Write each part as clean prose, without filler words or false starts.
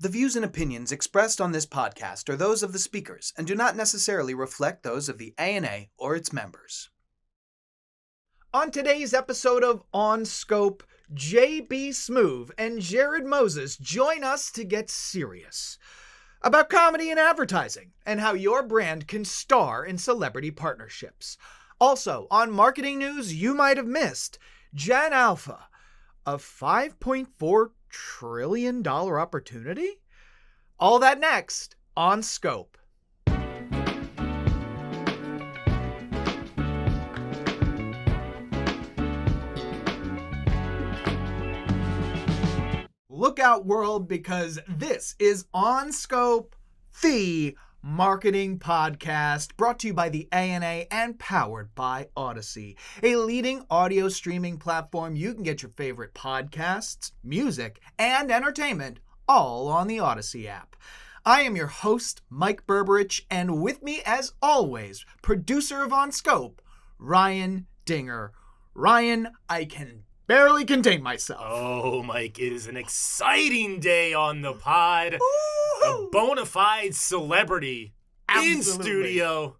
The views and opinions expressed on this podcast are those of the speakers and do not necessarily reflect those of the ANA or its members. On today's episode of On Scope, JB Smoove and Jarrod Moses join us to get serious about comedy and advertising and how your brand can star in celebrity partnerships. Also, on marketing news you might have missed, Gen Alpha, a $5.4 trillion opportunity? All that next on Scope. Look out, world, because this is On Scope, the marketing podcast brought to you by the ANA and powered by Odyssey, a leading audio streaming platform. You can get your favorite podcasts, music, and entertainment all on the Odyssey app. I am your host, Mike Berberich, and with me, as always, producer of On Scope, Ryan Dinger. Ryan, I can barely contain myself. Oh, Mike, it is an exciting day on the pod. A bona fide celebrity in studio.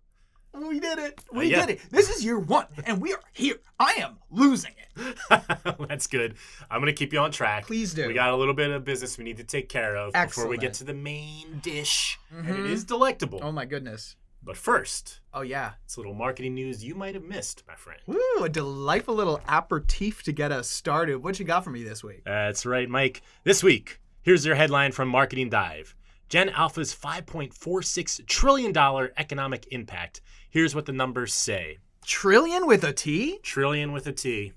We did it. We did it. This is year one, and we are here. I am losing it. That's good. I'm going to keep you on track. Please do. We got a little bit of business we need to take care of before we get to the main dish. And it is delectable. Oh, my goodness. But first, oh, yeah, it's a little marketing news you might have missed, my friend. Ooh, a delightful little aperitif to get us started. What you got for me this week? That's right, Mike. This week, here's your headline from Marketing Dive. Gen Alpha's $5.46 trillion economic impact. Here's what the numbers say. Trillion with a T? Trillion with a T.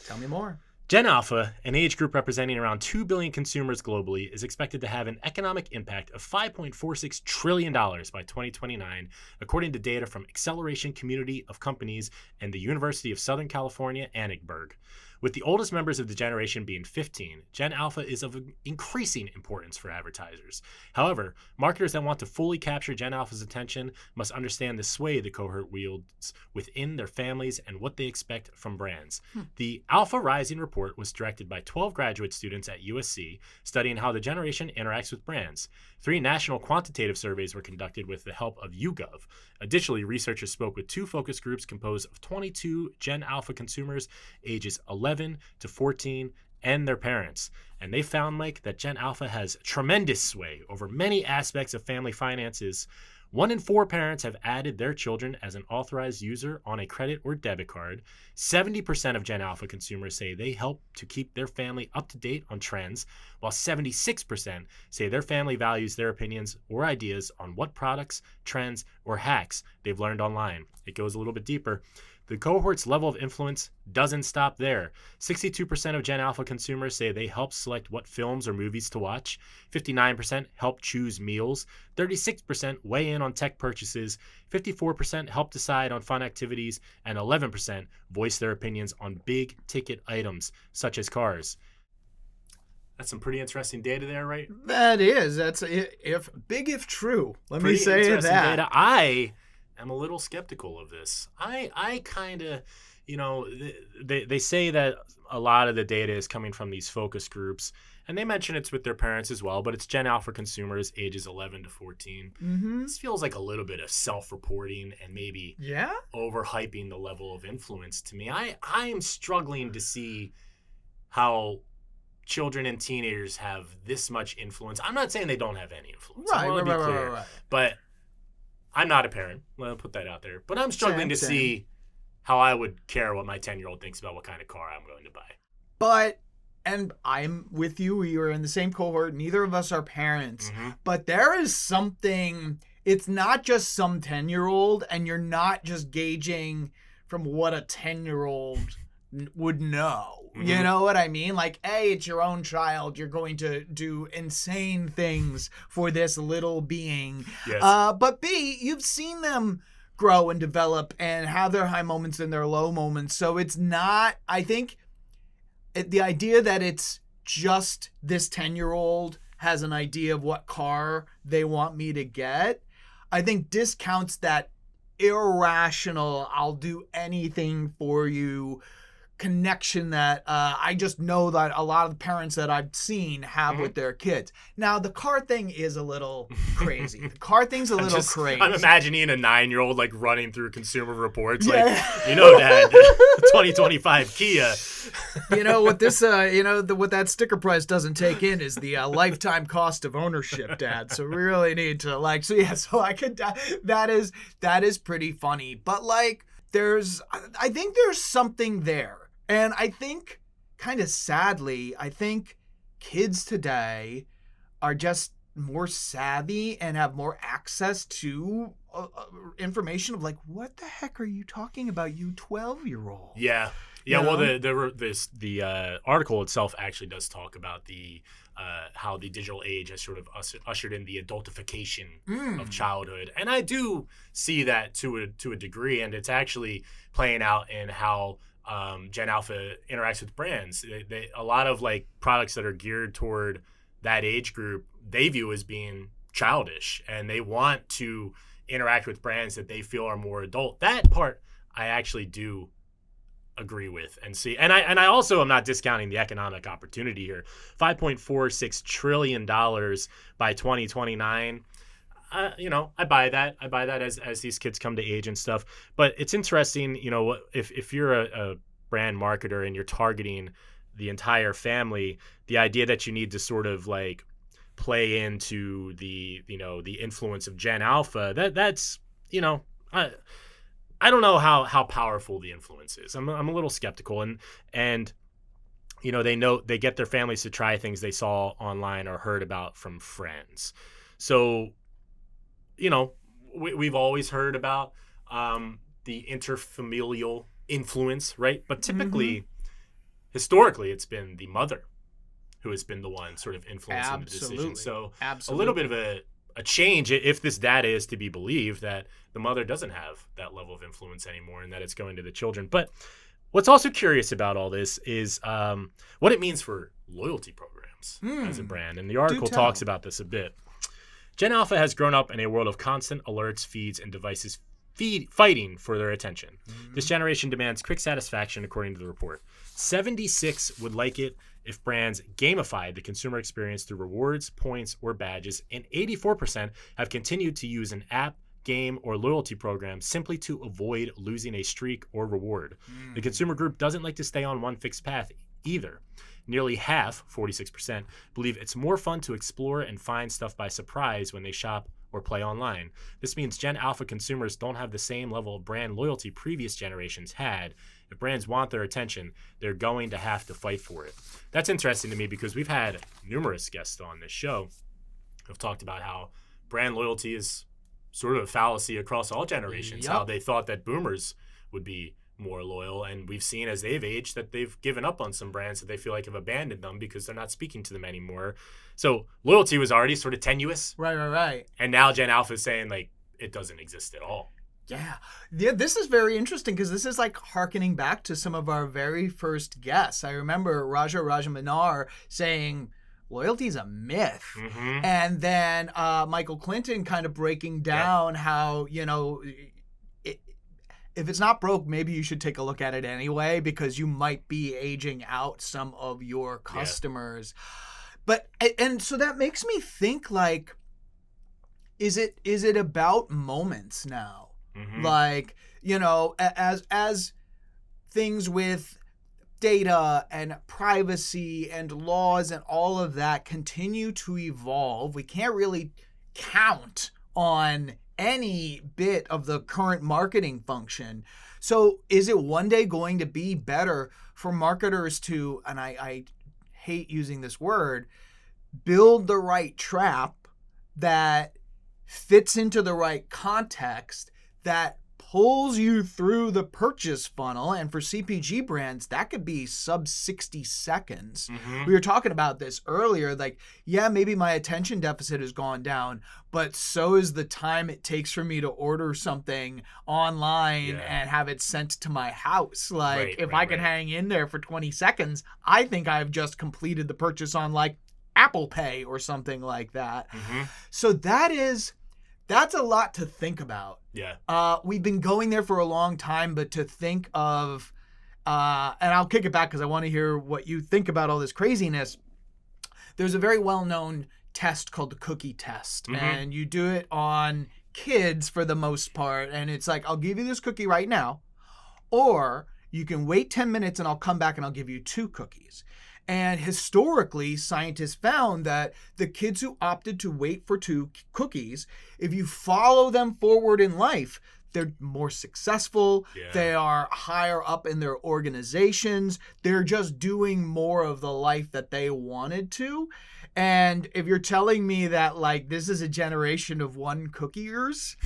Tell me more. Gen Alpha, an age group representing around 2 billion consumers globally, is expected to have an economic impact of $5.46 trillion by 2029, according to data from Acceleration Community of Companies and the University of Southern California, Annenberg. With the oldest members of the generation being 15, Gen Alpha is of increasing importance for advertisers. However, marketers that want to fully capture Gen Alpha's attention must understand the sway the cohort wields within their families and what they expect from brands. The Alpha Rising report was directed by 12 graduate students at USC, studying how the generation interacts with brands. 3 national quantitative surveys were conducted with the help of YouGov. Additionally, researchers spoke with 2 focus groups composed of 22 Gen Alpha consumers ages 11 to 14 and their parents. And they found, Mike, that Gen Alpha has tremendous sway over many aspects of family finances. 1 in 4 parents have added their children as an authorized user on a credit or debit card. 70% of Gen Alpha consumers say they help to keep their family up to date on trends, while 76% say their family values their opinions or ideas on what products, trends, or hacks they've learned online. It goes a little bit deeper. The cohort's level of influence doesn't stop there. 62% of Gen Alpha consumers say they help select what films or movies to watch. 59% help choose meals. 36% weigh in on tech purchases. 54% help decide on fun activities. And 11% voice their opinions on big ticket items, such as cars. That's some pretty interesting data there, right? That is. That's if true. Let me say that. Data. I am a little skeptical of this. I kind of, they say that a lot of the data is coming from these focus groups, and they mention it's with their parents as well, but it's Gen Alpha consumers ages 11 to 14. This feels like a little bit of self-reporting and maybe overhyping the level of influence to me. I am struggling to see how children and teenagers have this much influence. I'm not saying they don't have any influence. I want to be clear. Right. But I'm not a parent. Well, I'll put that out there. But I'm struggling to see how I would care what my 10-year-old thinks about what kind of car I'm going to buy. And I'm with you. We are in the same cohort. Neither of us are parents. But there is something, it's not just some 10-year-old, and you're not just gauging from what a 10-year-old would know. You know what I mean? Like, A, it's your own child. You're going to do insane things for this little being. Yes. But B, you've seen them grow and develop and have their high moments and their low moments. So it's not, I think, the idea that it's just this 10-year-old has an idea of what car they want me to get, I think discounts that irrational, I'll do anything for you connection that I just know that a lot of the parents that I've seen have with their kids. Now, the car thing is a little crazy. The car thing's a little crazy. I'm imagining a 9-year-old like running through Consumer Reports, like, Dad, 2025 Kia. What this, what that sticker price doesn't take in is the lifetime cost of ownership, Dad. So we really need to so I could, that is pretty funny. But I think there's something there. And I think, kind of sadly, kids today are just more savvy and have more access to information of what the heck are you talking about, you 12-year-old? Yeah. Yeah, well, the article itself actually does talk about the how the digital age has sort of ushered in the adultification of childhood, and I do see that to a degree, and it's actually playing out in how Gen Alpha interacts with brands. A lot of products that are geared toward that age group, they view as being childish, and they want to interact with brands that they feel are more adult. That part I actually do agree with and see, and I also am not discounting the economic opportunity here. $5.46 trillion by 2029. I buy that. I buy that as these kids come to age and stuff. But it's interesting, if you're a brand marketer and you're targeting the entire family, the idea that you need to sort of play into the influence of Gen Alpha, that's I don't know how powerful the influence is. I'm a little skeptical, and they get their families to try things they saw online or heard about from friends. So, we've always heard about the interfamilial influence, right? But typically, historically, it's been the mother who has been the one sort of influencing the decision. So a little bit of a change, if this data is to be believed, that the mother doesn't have that level of influence anymore and that it's going to the children. But what's also curious about all this is what it means for loyalty programs as a brand. And the article talks about this a bit. Gen Alpha has grown up in a world of constant alerts, feeds, and devices fighting for their attention. This generation demands quick satisfaction, according to the report. 76 would like it if brands gamified the consumer experience through rewards, points, or badges, and 84% have continued to use an app, game, or loyalty program simply to avoid losing a streak or reward. The consumer group doesn't like to stay on one fixed path either. Nearly half, 46%, believe it's more fun to explore and find stuff by surprise when they shop or play online. This means Gen Alpha consumers don't have the same level of brand loyalty previous generations had. If brands want their attention, they're going to have to fight for it. That's interesting to me because we've had numerous guests on this show who have talked about how brand loyalty is sort of a fallacy across all generations, how they thought that boomers would be more loyal, and we've seen as they've aged that they've given up on some brands that they feel like have abandoned them because they're not speaking to them anymore. So loyalty was already sort of tenuous. Right. And now Gen Alpha is saying it doesn't exist at all. Yeah, this is very interesting because this is hearkening back to some of our very first guests. I remember Raja Rajamanar saying loyalty is a myth. And then Michael Clinton kind of breaking down how, if it's not broke, maybe you should take a look at it anyway because you might be aging out some of your customers. But and so that makes me think is it about moments now? As things with data and privacy and laws and all of that continue to evolve, we can't really count on any bit of the current marketing function. So is it one day going to be better for marketers to, and I hate using this word, build the right trap that fits into the right context that pulls you through the purchase funnel? And for CPG brands, that could be sub 60 seconds. We were talking about this earlier, maybe my attention deficit has gone down, but so is the time it takes for me to order something online and have it sent to my house. If I can hang in there for 20 seconds, I think I've just completed the purchase on Apple Pay or something like that. So that's a lot to think about. Yeah. We've been going there for a long time, but to think of and I'll kick it back because I want to hear what you think about all this craziness. There's a very well-known test called the cookie test, and you do it on kids for the most part, and it's like, I'll give you this cookie right now, or you can wait 10 minutes and I'll come back and I'll give you 2 cookies. And historically, scientists found that the kids who opted to wait for 2 cookies, if you follow them forward in life, they're more successful. Yeah. They are higher up in their organizations. They're just doing more of the life that they wanted to. And if you're telling me that, like, this is a generation of 1 cookiers,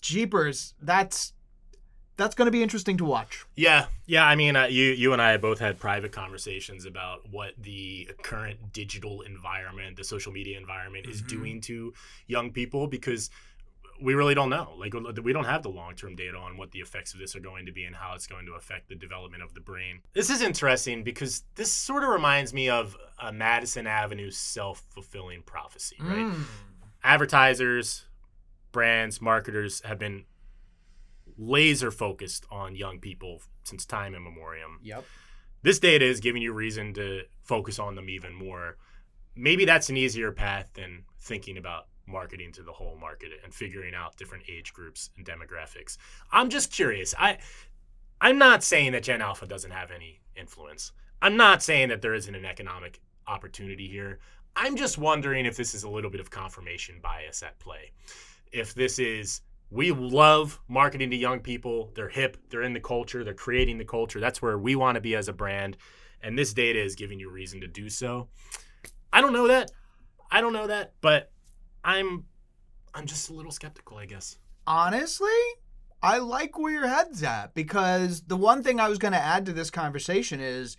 jeepers, that's going to be interesting to watch. Yeah. I mean, you and I both had private conversations about what the current digital environment, the social media environment, is doing to young people, because we really don't know. Like, we don't have the long-term data on what the effects of this are going to be and how it's going to affect the development of the brain. This is interesting because this sort of reminds me of a Madison Avenue self-fulfilling prophecy, right? Advertisers, brands, marketers have been laser focused on young people since time immemorial. Yep. This data is giving you reason to focus on them even more. Maybe that's an easier path than thinking about marketing to the whole market and figuring out different age groups and demographics. I'm just curious. I'm not saying that Gen Alpha doesn't have any influence. I'm not saying that there isn't an economic opportunity here. I'm just wondering if this is a little bit of confirmation bias at play. If this is, we love marketing to young people. They're hip. They're in the culture. They're creating the culture. That's where we want to be as a brand. And this data is giving you reason to do so. I don't know that, but I'm just a little skeptical, I guess. Honestly, I like where your head's at, because the one thing I was going to add to this conversation is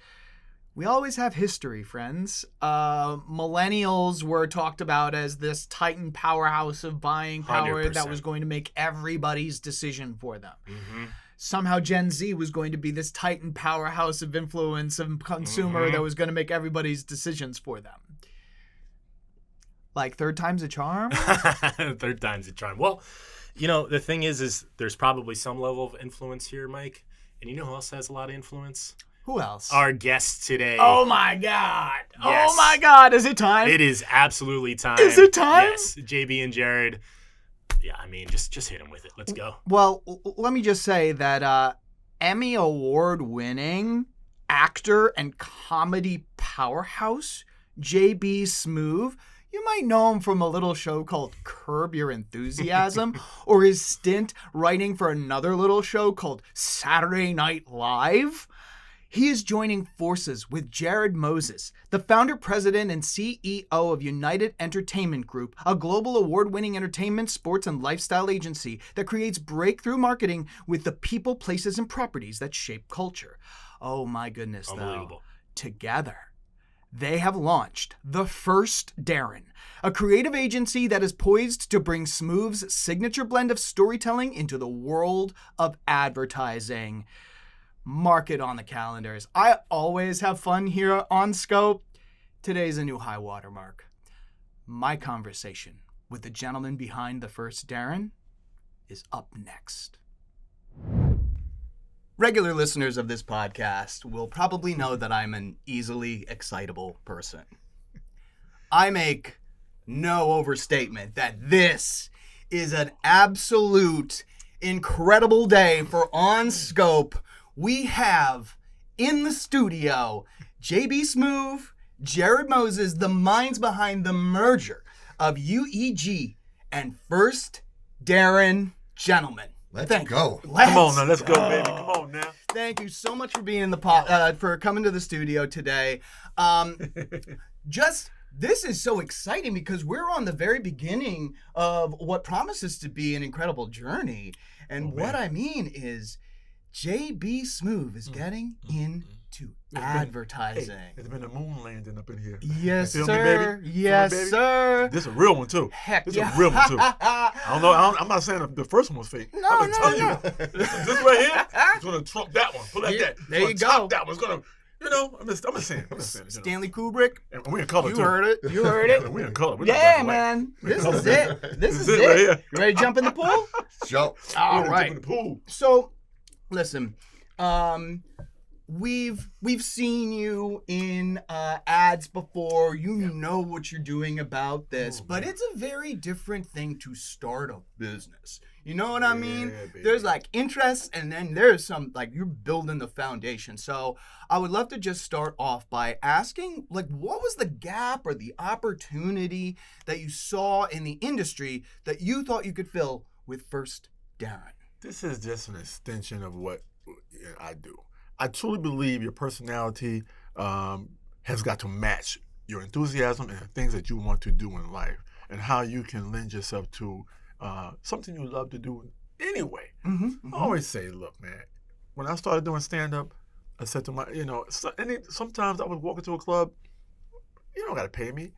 we always have history, friends. Millennials were talked about as this titan powerhouse of buying power 100%. that was going to make everybody's decision for them. Somehow Gen Z was going to be this titan powerhouse of influence and consumer that was going to make everybody's decisions for them. Like, third time's a charm? Third time's a charm. Well, you know, the thing is there's probably some level of influence here, Mike. And you know who else has a lot of influence? Who else? Our guest today. Oh, my God. Yes. Oh, my God. Is it time? It is absolutely time. Is it time? Yes. JB and Jarrod. Yeah, I mean, just hit him with it. Let's go. Well, let me just say that Emmy award-winning actor and comedy powerhouse, JB Smoove. You might know him from a little show called Curb Your Enthusiasm, or his stint writing for another little show called Saturday Night Live. He is joining forces with Jarrod Moses, the founder, president, and CEO of United Entertainment Group, a global award-winning entertainment, sports, and lifestyle agency that creates breakthrough marketing with the people, places, and properties that shape culture. Oh my goodness, Unbelievable. though. Together, they have launched the First Darrin, a creative agency that is poised to bring Smoove's signature blend of storytelling into the world of advertising. Mark it on the calendars. I always have fun here on Scope. Today's a new high water mark. My conversation with the gentleman behind the First Darrin is up next. Regular listeners of this podcast will probably know that I'm an easily excitable person. I make no overstatement that this is an absolute incredible day for On Scope. We have in the studio JB Smoove, Jarrod Moses, the minds behind the merger of UEG and First Darrin. Gentlemen, Let's go. Come on now, let's go, baby. Come on now. Thank you so much for being in the for coming to the studio today. This is so exciting because we're on the very beginning of what promises to be an incredible journey. And what I mean is JB Smoove is getting into advertising. Hey, there's been a moon landing up in here. Yes, Feel sir. me, baby? Yes, Feel me, baby? sir. This is a real one, too. Heck This yeah. is a real one, too. I don't know. I'm not saying the first one was fake. No, I'm no, telling no. you. This right here is going to trump that one. Put it like that. There It's you gonna go. top that one. It's going to, you know, I'm just saying. Stanley Kubrick. And we in color, You too. heard it. You heard it. We in color. We're not Yeah, black and white. man. We in This color. is it. This is right it. here. You ready to jump in the pool? Show. All We're right. in the pool. So, listen, We've seen you in ads before. You know what you're doing about this, but it's a very different thing to start a business. You know what I mean? baby. There's like interests, and then there's some like you're building the foundation. So I would love to just start off by asking, like, what was the gap or the opportunity that you saw in the industry that you thought you could fill with First Darrin? This is just an extension of what I do. I truly believe your personality has got to match your enthusiasm and the things that you want to do in life, and how you can lend yourself to something you love to do anyway. I always say, look, man, when I started doing stand-up, I said to my, sometimes I would walk into a club, you don't got to pay me.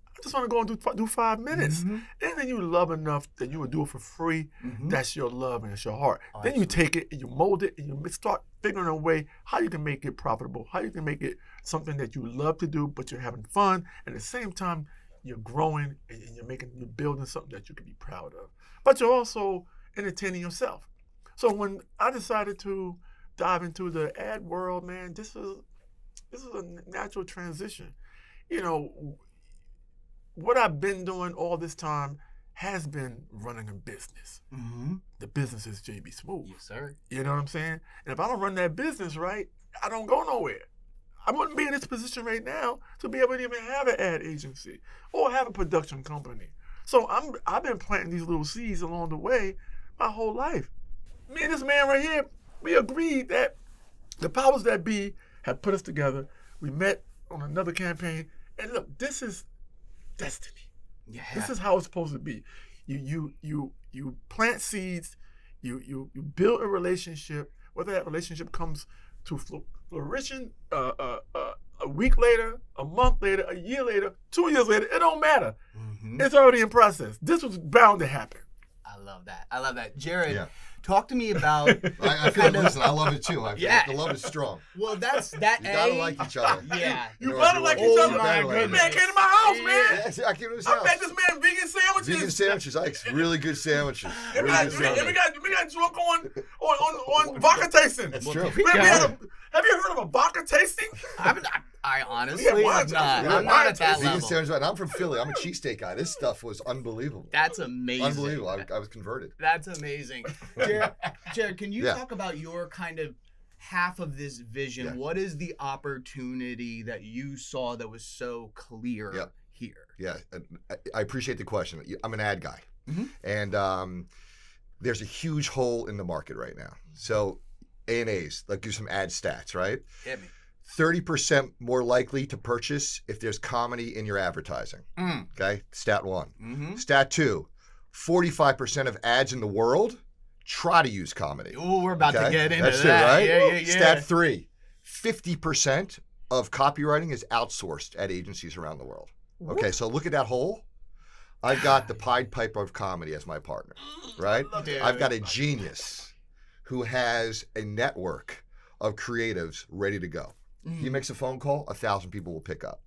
I just want to go and do 5 minutes. And then you love enough that you would do it for free. That's your love and it's your heart. Then you take it and you mold it and you start figuring a way how you can make it profitable, how you can make it something that you love to do, but you're having fun. And at the same time, you're growing and you're building something that you can be proud of. But you're also entertaining yourself. So when I decided to dive into the ad world, man, this is a natural transition. What I've been doing all this time has been running a business. The business is JB Smoove. Yes, sir. You know what I'm saying? And if I don't run that business right, I don't go nowhere. I wouldn't be in this position right now to be able to even have an ad agency or have a production company. So I've been planting these little seeds along the way my whole life. Me and this man right here, we agreed that the powers that be had put us together. We met on another campaign, and look, this is destiny. Yeah. This is how it's supposed to be. You plant seeds, you build a relationship. Whether that relationship comes to fruition a week later, a month later, a year later, 2 years later, it don't matter. It's already in process. This was bound to happen. I love that. Jarrod, talk to me about. I feel listen, I love it too. The love is strong. Well, that. You gotta like each other. Yeah. You better like each other. my This goodness. man came to my house, man. Yeah, I came to his I house. fed this man vegan sandwiches. Vegan sandwiches. I like really good sandwiches. And Really good we sandwiches. got drunk on vodka tasting. That's true. Have you heard of a vodka tasting? I honestly Yeah, have not. yeah, I'm not at that Vegan level. sandwiches. And I'm from Philly. I'm a cheesesteak guy. This stuff was unbelievable. That's amazing. Unbelievable. I was converted. That's amazing. Jarrod, can you talk about your kind of half of this vision? Yeah. What is the opportunity that you saw that was so clear here? Yeah, I appreciate the question. I'm an ad guy, and there's a huge hole in the market right now. So A&As, like do some ad stats, right? Hit me. 30% more likely to purchase if there's comedy in your advertising. Okay, stat one. Stat two, 45% of ads in the world try to use comedy. Oh, we're about to get into That's that. It, right? Yeah. Stat three, 50% of copywriting is outsourced at agencies around the world. Okay, so look at that hole. I've got the Pied Piper of comedy as my partner, right? I've got a genius who has a network of creatives ready to go. He makes a phone call, 1,000 people will pick up.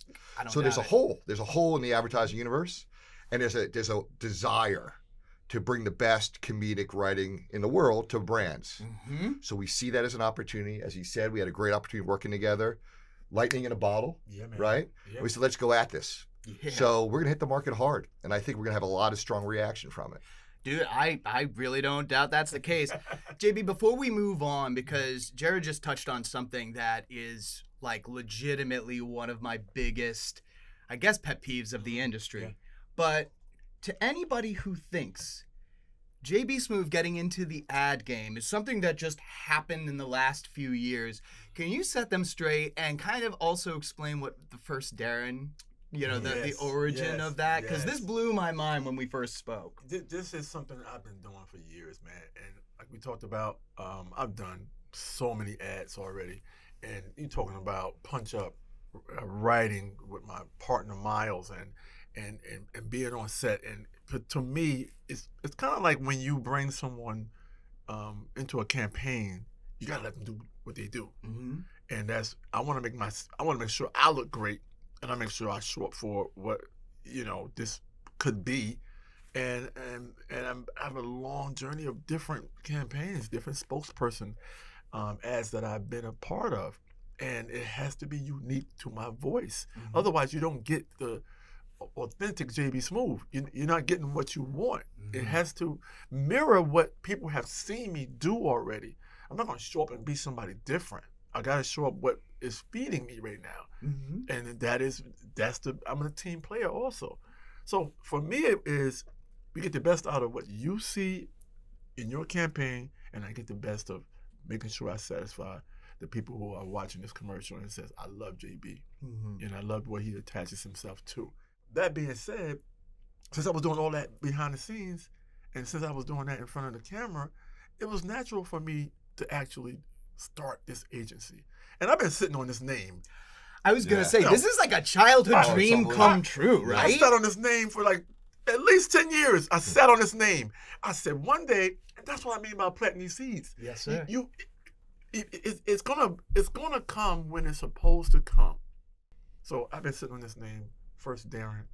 So there's a hole. There's a hole in the advertising universe, and there's a desire to bring the best comedic writing in the world to brands. So we see that as an opportunity. As he said, we had a great opportunity working together. Lightning in a bottle, right? Yeah. We said, let's go at this. Yeah. So we're going to hit the market hard, and I think we're going to have a lot of strong reaction from it. Dude, I really don't doubt that's the case. JB, before we move on, because Jarrod just touched on something that is like legitimately one of my biggest, I guess, pet peeves of the industry. But to anybody who thinks JB Smoove getting into the ad game is something that just happened in the last few years, can you set them straight and kind of also explain what the First Darrin, the origin of that? Because this blew my mind when we first spoke. This is something I've been doing for years, man. And like we talked about, I've done so many ads already. And you're talking about punch up writing with my partner Miles and being on set. And to me, it's kind of like when you bring someone into a campaign, you gotta let them do what they do. And I want to make sure I look great. And I make sure I show up for what this could be, and I have a long journey of different campaigns, different spokesperson, ads that I've been a part of, and it has to be unique to my voice. Mhm. Otherwise, you don't get the authentic JB Smoove. You're not getting what you want. It has to mirror what people have seen me do already. I'm not going to show up and be somebody different. I got to show up what is feeding me right now. And I'm a team player also. So for me, it is we get the best out of what you see in your campaign, and I get the best of making sure I satisfy the people who are watching this commercial and says, I love JB, and I love what he attaches himself to. That being said, since I was doing all that behind the scenes, and since I was doing that in front of the camera, it was natural for me to actually start this agency. And I've been sitting on this name. I was gonna say, No. this is like a childhood Oh, dream totally. come true, I right? sat on this name for like at least 10 years. I sat on this name. I said one day, and that's what I mean by planting these seeds. Yes, sir. It's gonna come when it's supposed to come. So I've been sitting on this name, First Darrin,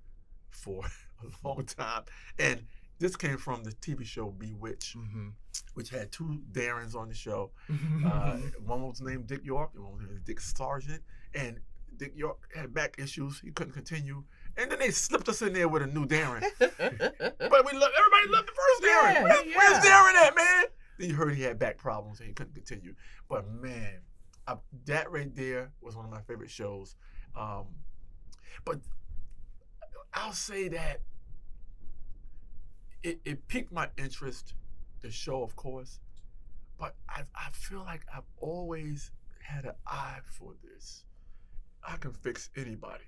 for a long time, and this came from the TV show Bewitched, which had two Darrins on the show. One was named Dick York, and one was named Dick Sargent. And Dick York had back issues; he couldn't continue. And then they slipped us in there with a new Darrin. But everybody loved the first Darrin. Where's Darrin at, man? Then you heard he had back problems and he couldn't continue. But man, that right there was one of my favorite shows. But I'll say that it piqued my interest, the show, of course. But I feel like I've always had an eye for this. I can fix anybody.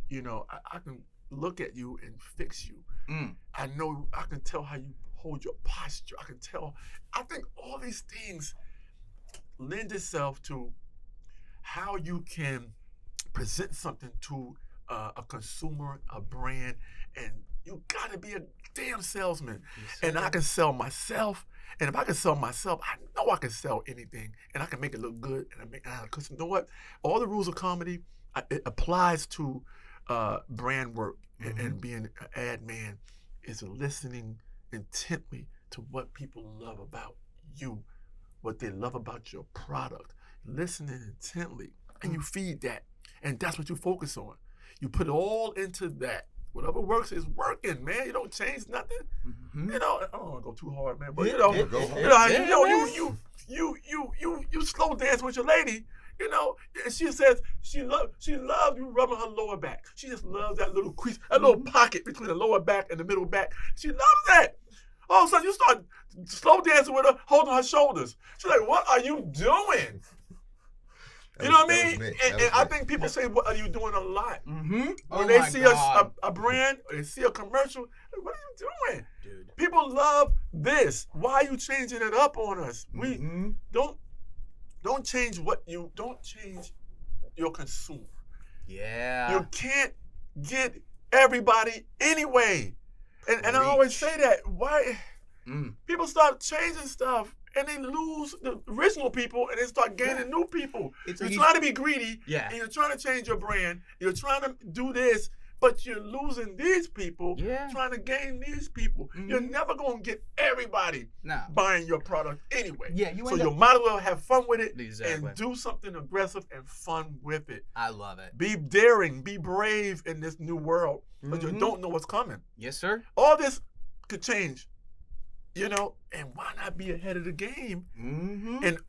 You know, I can look at you and fix you. I know, I can tell how you hold your posture. I think all these things lend itself to how you can present something to a consumer, a brand, and you gotta be a damn salesman. And I can sell myself, and if I can sell myself, I know I can sell anything, and I can make it look good. Because you know what? All the rules of comedy, it applies to brand work and being an ad man, is listening intently to what people love about you, what they love about your product. Listening intently, and you feed that, and that's what you focus on. You put it all into that. Whatever works is working, man. You don't change nothing. You know, I don't want to go too hard, man, but you slow dance with your lady. You know, and she says she loves you rubbing her lower back. She just loves that little crease, that little pocket between the lower back and the middle back. She loves that. All of a sudden, you start slow dancing with her, holding her shoulders. She's like, "What are you doing?" You know what I mean? And I think people say, "What are you doing?" a lot. When they see a brand, or they see a commercial, what are you doing? Dude. People love this. Why are you changing it up on us? We don't change your consumer. Yeah. You can't get everybody anyway. And I always say that. Why people start changing stuff and they lose the original people and they start gaining new people. You're trying to be greedy, and you're trying to change your brand. You're trying to do this, but you're losing these people, trying to gain these people. You're never going to get everybody buying your product anyway. So you might as well have fun with it and do something aggressive and fun with it. I love it. Be daring, be brave in this new world, but you don't know what's coming. Yes, sir. All this could change, you know, and why not be ahead of the game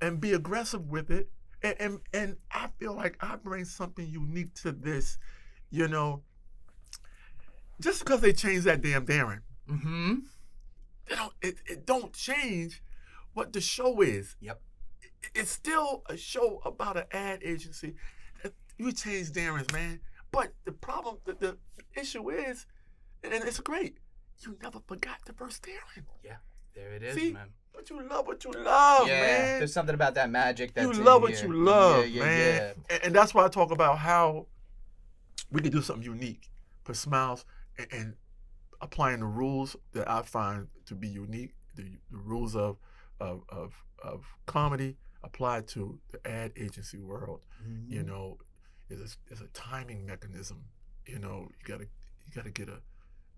and be aggressive with it? And I feel like I bring something unique to this, you know. Just because they changed that damn Darrin, it don't change what the show is. It's still a show about an ad agency. You change Darrins, man. But the problem, the issue is, and it's great, you never forgot the first Darrin. There it is, See? man. But you love what you love, man. There's something about that magic that's you love in what here. you love, man. And that's why I talk about how we can do something unique, put smiles, and applying the rules that I find to be unique, the rules of comedy applied to the ad agency world. You know, there's a timing mechanism. You know, you gotta get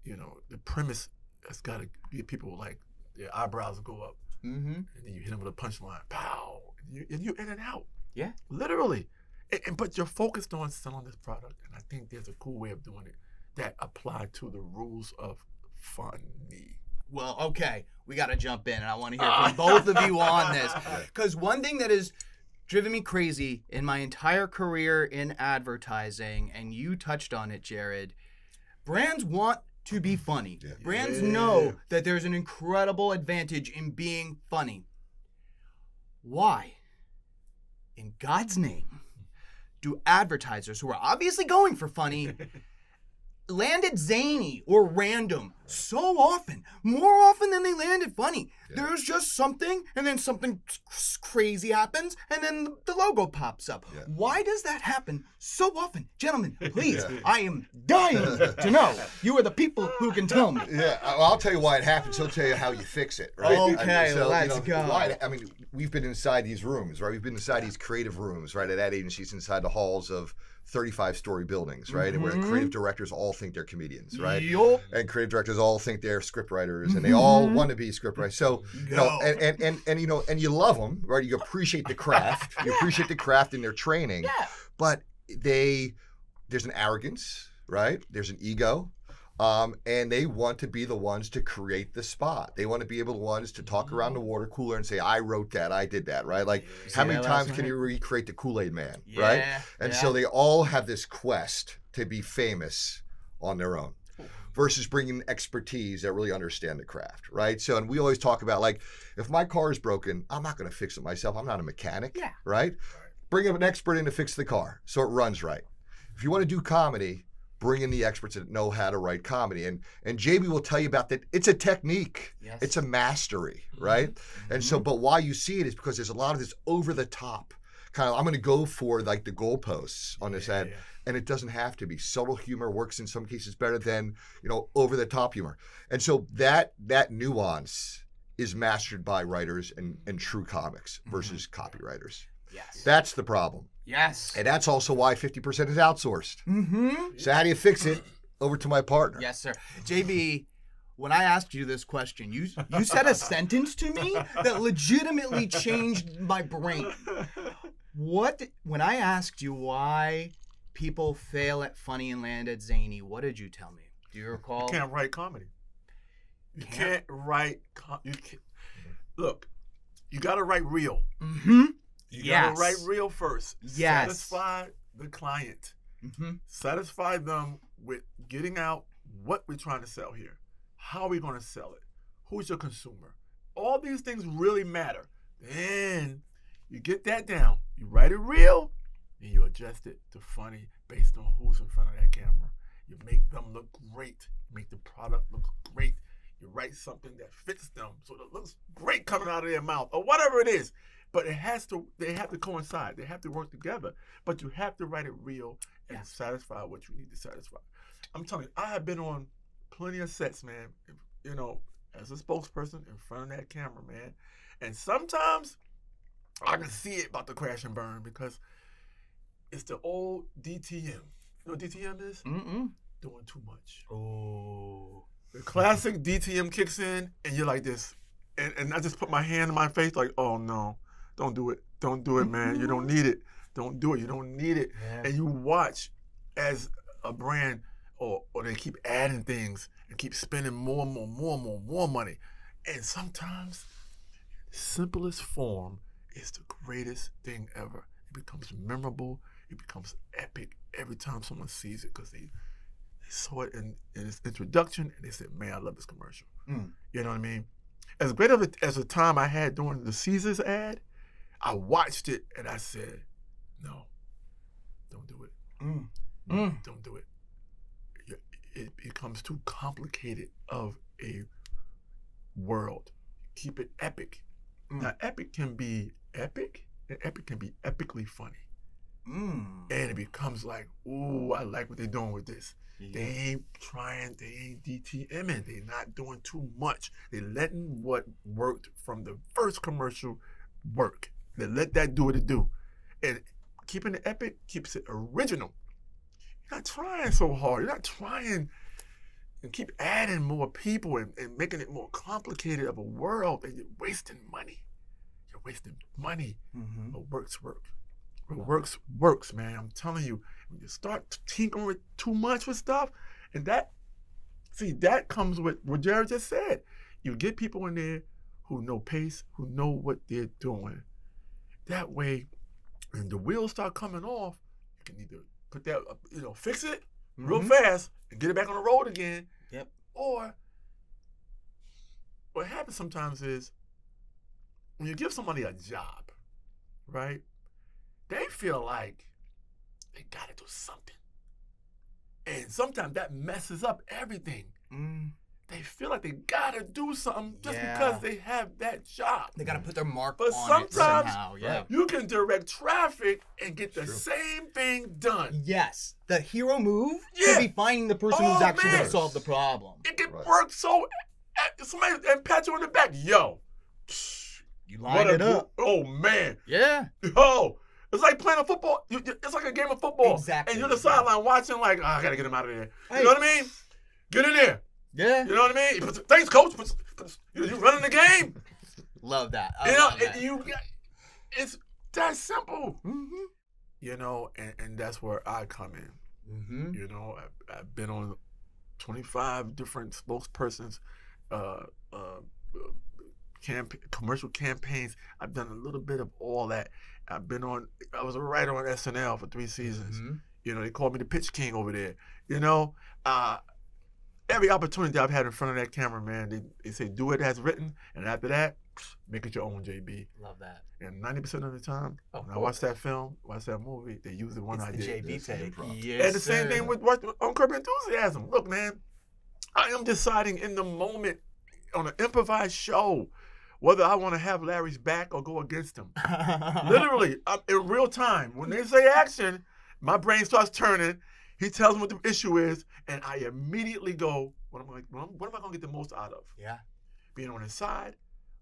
the premise has got to get people like their eyebrows go up, and then you hit them with a punchline, pow, and you're in and out. Yeah. Literally. But you're focused on selling this product, and I think there's a cool way of doing it that apply to the rules of funny. Well, okay, we got to jump in, and I want to hear from both of you on this. Because one thing that has driven me crazy in my entire career in advertising, and you touched on it, Jarrod, brands want to be funny. Yeah. Brands know that there's an incredible advantage in being funny. Why, in God's name, do advertisers who are obviously going for funny landed zany or random so often, more often than they landed funny? Yeah. There's just something, and then something crazy happens, and then the logo pops up. Yeah. Why does that happen so often? Gentlemen, please, I am dying to know. You are the people who can tell me. Yeah, well, I'll tell you why it happens. He'll tell you how you fix it, right? Okay, let's go. We've been inside these rooms, right? We've been inside these creative rooms, right, at ad agencies, inside the halls of 35-story buildings, right? And where creative directors all think they're comedians, right? Yup. And creative directors all think they're script writers, and they all want to be script writers. So, and you love them, right? You appreciate the craft. You appreciate the craft in their training. Yeah. But there's an arrogance, right? There's an ego. And they want to be the ones to create the spot. They want to be able to ones to talk around the water cooler and say, I wrote that, I did that, right? Like, how many times can you recreate the Kool-Aid Man, right? And so they all have this quest to be famous on their own versus bringing expertise that really understand the craft, right? So, and we always talk about, like, if my car is broken, I'm not going to fix it myself. I'm not a mechanic, right? Bring an expert in to fix the car so it runs right. If you want to do comedy, bring in the experts that know how to write comedy. And JB will tell you about that. It's a technique. Yes. It's a mastery, right? And so, but why you see it is because there's a lot of this over the top kind of, I'm going to go for like the goalposts on this ad. And it doesn't have to be. Subtle humor works in some cases better than, over the top humor. And so that nuance is mastered by writers and true comics versus copywriters. Yes. That's the problem. Yes. And that's also why 50% is outsourced. So how do you fix it? Over to my partner. Yes, sir. JB, when I asked you this question, you said a sentence to me that legitimately changed my brain. When I asked you why people fail at funny and land at zany, what did you tell me? Do you recall? You can't write comedy. You can't write Look, you got to write real. You gotta write real first. Satisfy the client. Satisfy them with getting out what we're trying to sell here. How are we going to sell it? Who's your consumer? All these things really matter. Then you get that down. You write it real, and you adjust it to funny based on who's in front of that camera. You make them look great. You make the product look great. You write something that fits them so that it looks great coming out of their mouth or whatever it is. But they have to coincide. They have to work together. But you have to write it real and satisfy what you need to satisfy. I'm telling you, I have been on plenty of sets, man, as a spokesperson in front of that camera, man. And sometimes I can see it about to crash and burn because it's the old DTM. You know what DTM is? Doing too much. Oh. The classic DTM kicks in, and you're like this. And I just put my hand in my face like, oh, no. Don't do it. Don't do it, man. You don't need it. Don't do it. You don't need it. Yeah. And you watch as a brand or they keep adding things and keep spending more money. And sometimes the simplest form is the greatest thing ever. It becomes memorable. It becomes epic every time someone sees it because they saw it in its introduction and they said, man, I love this commercial. You know what I mean? As great of as a time I had during the Caesars ad, I watched it and I said, no, don't do it. No, don't do it. It becomes too complicated of a world. Keep it epic. Now, epic can be epic, and epic can be epically funny. And it becomes like, ooh, I like what they're doing with this. They ain't trying, they ain't DTMing, they're not doing too much. They're letting what worked from the first commercial work. They let that do what it do. And keeping it epic keeps it original. You're not trying so hard. You're not trying and keep adding more people and making it more complicated of a world, and you're wasting money. You're wasting money. Mm-hmm. What works. What works, man. I'm telling you, when you start tinkering with too much with stuff, and that comes with what Jarrod just said. You get people in there who know pace, who know what they're doing. That way, when the wheels start coming off, you can either put that, fix it real fast and get it back on the road again. Yep. Or what happens sometimes is when you give somebody a job, right? They feel like they got to do something. And sometimes that messes up everything. They feel like they got to do something just because they have that job. They got to put their mark but on it somehow. Yeah. You can direct traffic and get the same thing done. Yes. The hero move could be finding the person who's actually going to solve the problem. It can work so... Somebody and pat you on the back. Yo. You lined it up. Oh, man. Yeah. Yo. It's like playing a football. It's like a game of football. Exactly. And you're on the sideline watching like, I got to get him out of there. You know what I mean? Get in there. Yeah. You know what I mean? Thanks, coach. You're running the game. Love that. It's that simple. And that's where I come in. I've been on 25 different spokespersons, commercial campaigns. I've done a little bit of all that. I was a writer on SNL for 3 seasons. They called me the pitch king over there. Every opportunity I've had in front of that camera, man, they say, do it as written. And after that, make it your own, JB. Love that. And 90% of the time, when I watch that movie, they use the one I did. JB take. Yes, and the same thing with on Curb Enthusiasm. Look, man, I am deciding in the moment on an improvised show whether I want to have Larry's back or go against him. Literally, in real time. When they say action, my brain starts turning. He tells me what the issue is, and I immediately go, what am I going to get the most out of? Yeah. Being on his side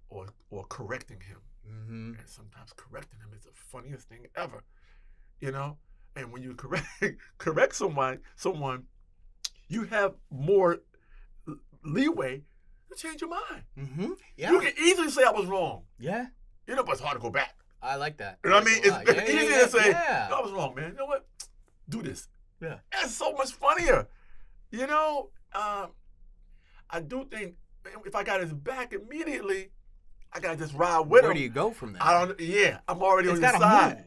or correcting him. And sometimes correcting him is the funniest thing ever. And when you correct someone, you have more leeway to change your mind. Yeah. You can easily say I was wrong. Yeah. But it's hard to go back. I like that. You know what I mean? It's easier to say, I was wrong, man. You know what? Do this. Yeah. That's so much funnier. I do think if I got his back immediately, I gotta just ride with him. Where do you go from there? I'm already on your side.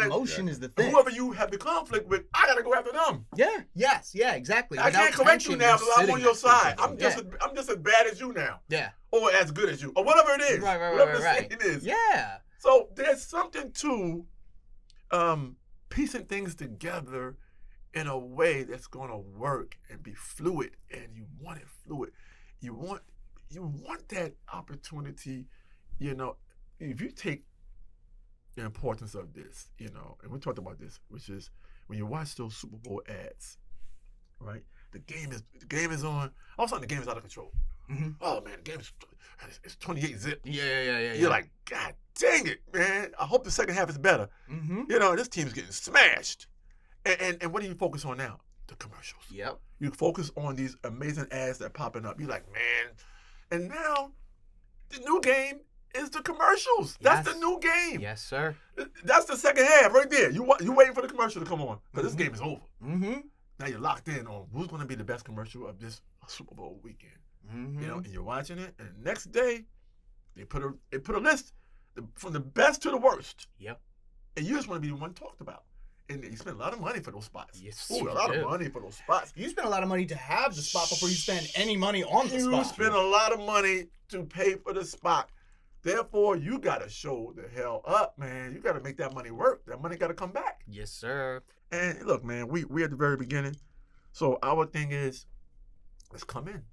Emotion is the thing. Whoever you have the conflict with, I gotta go after them. Yeah. Yes. Yeah. Exactly. I can't correct you now because I'm on your side. I'm just as bad as you now. Yeah. Or as good as you, or whatever it is. Whatever the saying is. Yeah. So there's something to piecing things together in a way that's going to work and be fluid, and you want it fluid. You want that opportunity, if you take the importance of this, and we talked about this, which is when you watch those Super Bowl ads, right? The game is on. All of a sudden, the game is out of control. Oh man, the game is 28-zip. Yeah. You're like, God dang it, man! I hope the second half is better. This team's getting smashed. And what do you focus on now? The commercials. Yep. You focus on these amazing ads that are popping up. You're like, man. And now, the new game is the commercials. That's the new game. Yes, sir. That's the second half right there. You waiting for the commercial to come on because this game is over. Now you're locked in on who's going to be the best commercial of this Super Bowl weekend. And you're watching it, and the next day, they put a list from the best to the worst. Yep. And you just want to be the one talked about. And you spend a lot of money for those spots. Yes, a lot of money for those spots. You spend a lot of money to have the spot before you spend any money on the spot. You spend a lot of money to pay for the spot. Therefore, you got to show the hell up, man. You got to make that money work. That money got to come back. Yes, sir. And look, man, we at the very beginning. So our thing is, let's come in.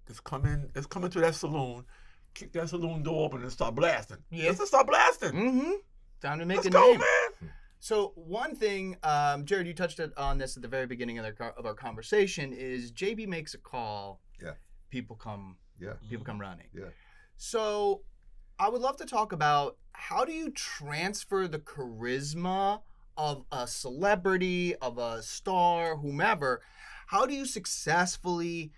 Let's come into that saloon, kick that saloon door open and start blasting. Yes. Let's start blasting. Time to make a name. Let's go, man. So one thing, Jarrod, you touched on this at the very beginning of our conversation, is JB makes a call. Yeah. People come running. Yeah. So I would love to talk about how do you transfer the charisma of a celebrity, of a star, whomever. How do you successfully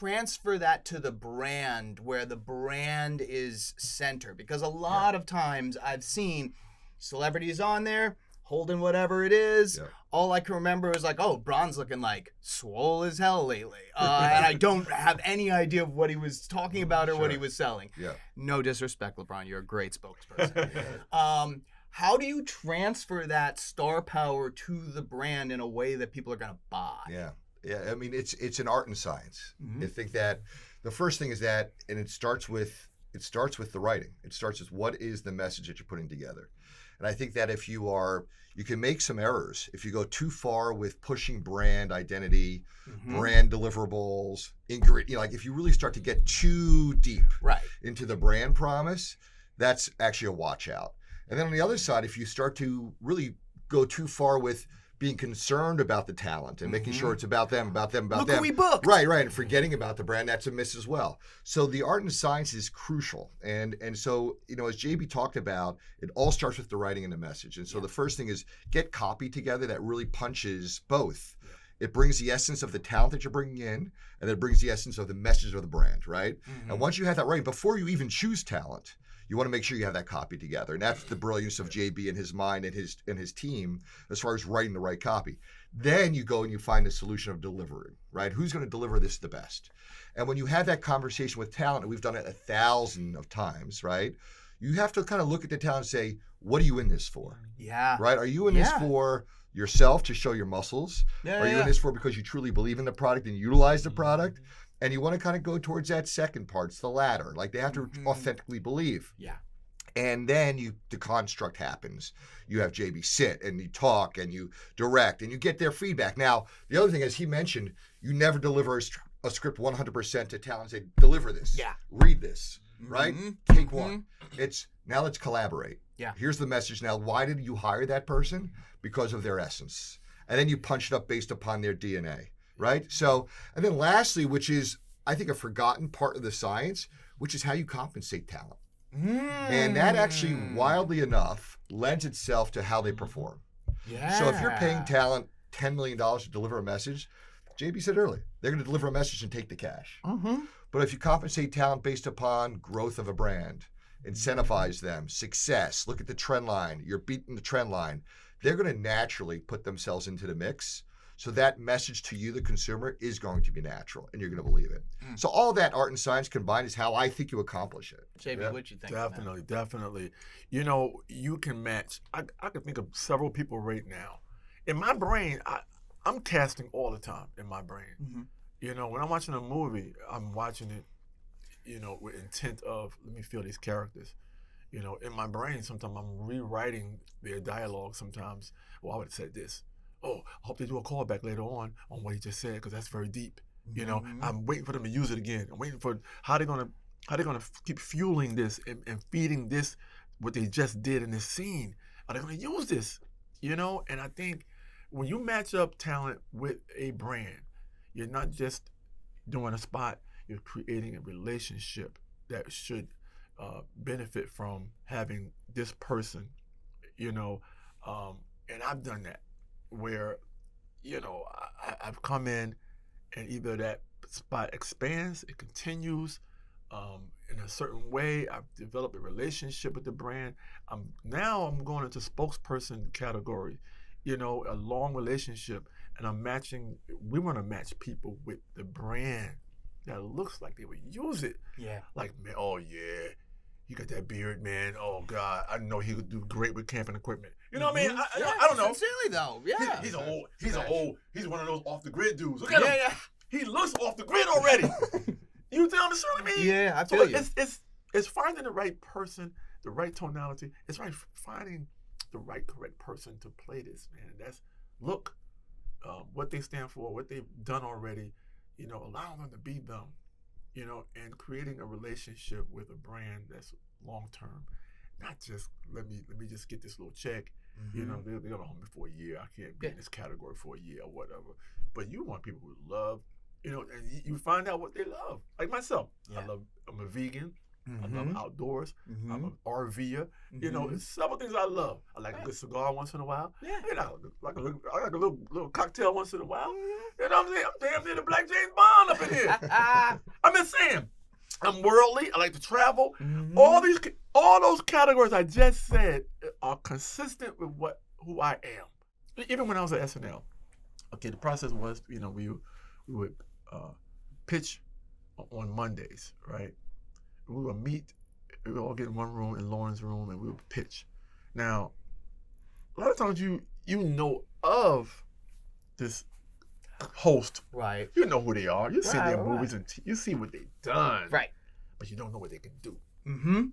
transfer that to the brand where the brand is center? Because a lot of times I've seen celebrities on there holding whatever it is. Yeah. All I can remember is like, oh, Bron's looking like swole as hell lately. And I don't have any idea of what he was talking about or what he was selling. Yeah. No disrespect, LeBron. You're a great spokesperson. How do you transfer that star power to the brand in a way that people are going to buy? Yeah. Yeah. I mean, it's an art and science. Mm-hmm. I think that the first thing is that, and it starts with the writing. It starts with what is the message that you're putting together. And I think that if you can make some errors if you go too far with pushing brand identity, brand deliverables, like if you really start to get too deep into the brand promise, that's actually a watch out. And then on the other side, if you start to really go too far with being concerned about the talent and making sure it's about them. Look who we booked. Right, and forgetting about the brand, that's a miss as well. So the art and science is crucial. And so, as JB talked about, it all starts with the writing and the message. And so the first thing is get copy together that really punches both. It brings the essence of the talent that you're bringing in, and it brings the essence of the message of the brand, right? And once you have that right, before you even choose talent, you want to make sure you have that copy together. And that's the brilliance of JB and his mind and his team as far as writing the right copy. Then you go and you find the solution of delivering, right? Who's going to deliver this the best? And when you have that conversation with talent, and we've done it 1,000 of times, right? You have to kind of look at the talent and say, what are you in this for? Yeah. Right? Are you in this for yourself to show your muscles? Are you in this for because you truly believe in the product and utilize the product? And you want to kind of go towards that second part. It's the latter. Like they have to authentically believe. Yeah. And then the construct happens. You have JB sit and you talk and you direct and you get their feedback. Now, the other thing, as he mentioned, you never deliver a script 100% to talent and say, deliver this. Yeah. Read this. Right? Take one. It's now let's collaborate. Yeah. Here's the message. Now, why did you hire that person? Because of their essence. And then you punch it up based upon their DNA. Right? So, and then lastly, which is, I think, a forgotten part of the science, which is how you compensate talent. And that actually, wildly enough, lends itself to how they perform. Yeah. So if you're paying talent $10 million to deliver a message, JB said earlier, they're going to deliver a message and take the cash. But if you compensate talent based upon growth of a brand, incentivize them, success, look at the trend line, you're beating the trend line, they're going to naturally put themselves into the mix. So that message to you, the consumer, is going to be natural, and you're going to believe it. So all that art and science combined is how I think you accomplish it. JB, what you think? Definitely. You can match. I can think of several people right now. In my brain, I'm casting all the time in my brain. When I'm watching a movie, I'm watching it, with intent of, let me feel these characters. In my brain, sometimes I'm rewriting their dialogue sometimes. Well, I would have said this. Oh, I hope they do a callback later on what he just said, because that's very deep. I'm waiting for them to use it again. I'm waiting for how they're gonna keep fueling this and feeding this what they just did in this scene. Are they gonna use this? And I think when you match up talent with a brand, you're not just doing a spot. You're creating a relationship that should benefit from having this person. And I've done that. Where, I've come in and either that spot expands, it continues in a certain way. I've developed a relationship with the brand. I'm going into spokesperson category, a long relationship, and we want to match people with the brand that looks like they would use it. Yeah. Like, man, oh yeah. You got that beard, man. Oh God, I know he would do great with camping equipment. You know what I mean? I don't know. Sincerely though, yeah. He's one of those off the grid dudes. Look at him. Yeah. He looks off the grid already. You tell me, what I mean? Yeah, I feel you. It's finding the right person, the right tonality. It's finding the right correct person to play this, man. That's what they stand for, what they've done already. Allowing them to be them. And creating a relationship with a brand that's long term, not just let me just get this little check. They're gonna hold me for a year. I can't be in this category for a year or whatever. But you want people who love, and you find out what they love. Like myself, I'm a vegan. I love outdoors. Mm-hmm. I'm an RVer. You know, it's several things I love. I like a good cigar once in a while. Yeah. You know, I like a little cocktail once in a while. You know what I'm saying? I'm damn near the Black James Bond up in here. I'm just saying. I'm worldly. I like to travel. Mm-hmm. All those categories I just said are consistent with who I am. Even when I was at SNL, okay, the process was, you know, we would pitch on Mondays, right? We would meet. We would all get in one room, in Lauren's room, and we would pitch. Now, a lot of times you know of this host. Right. You know who they are. You see their Right. movies and you see what they've done. Right. But you don't know what they can do. Mm-hmm.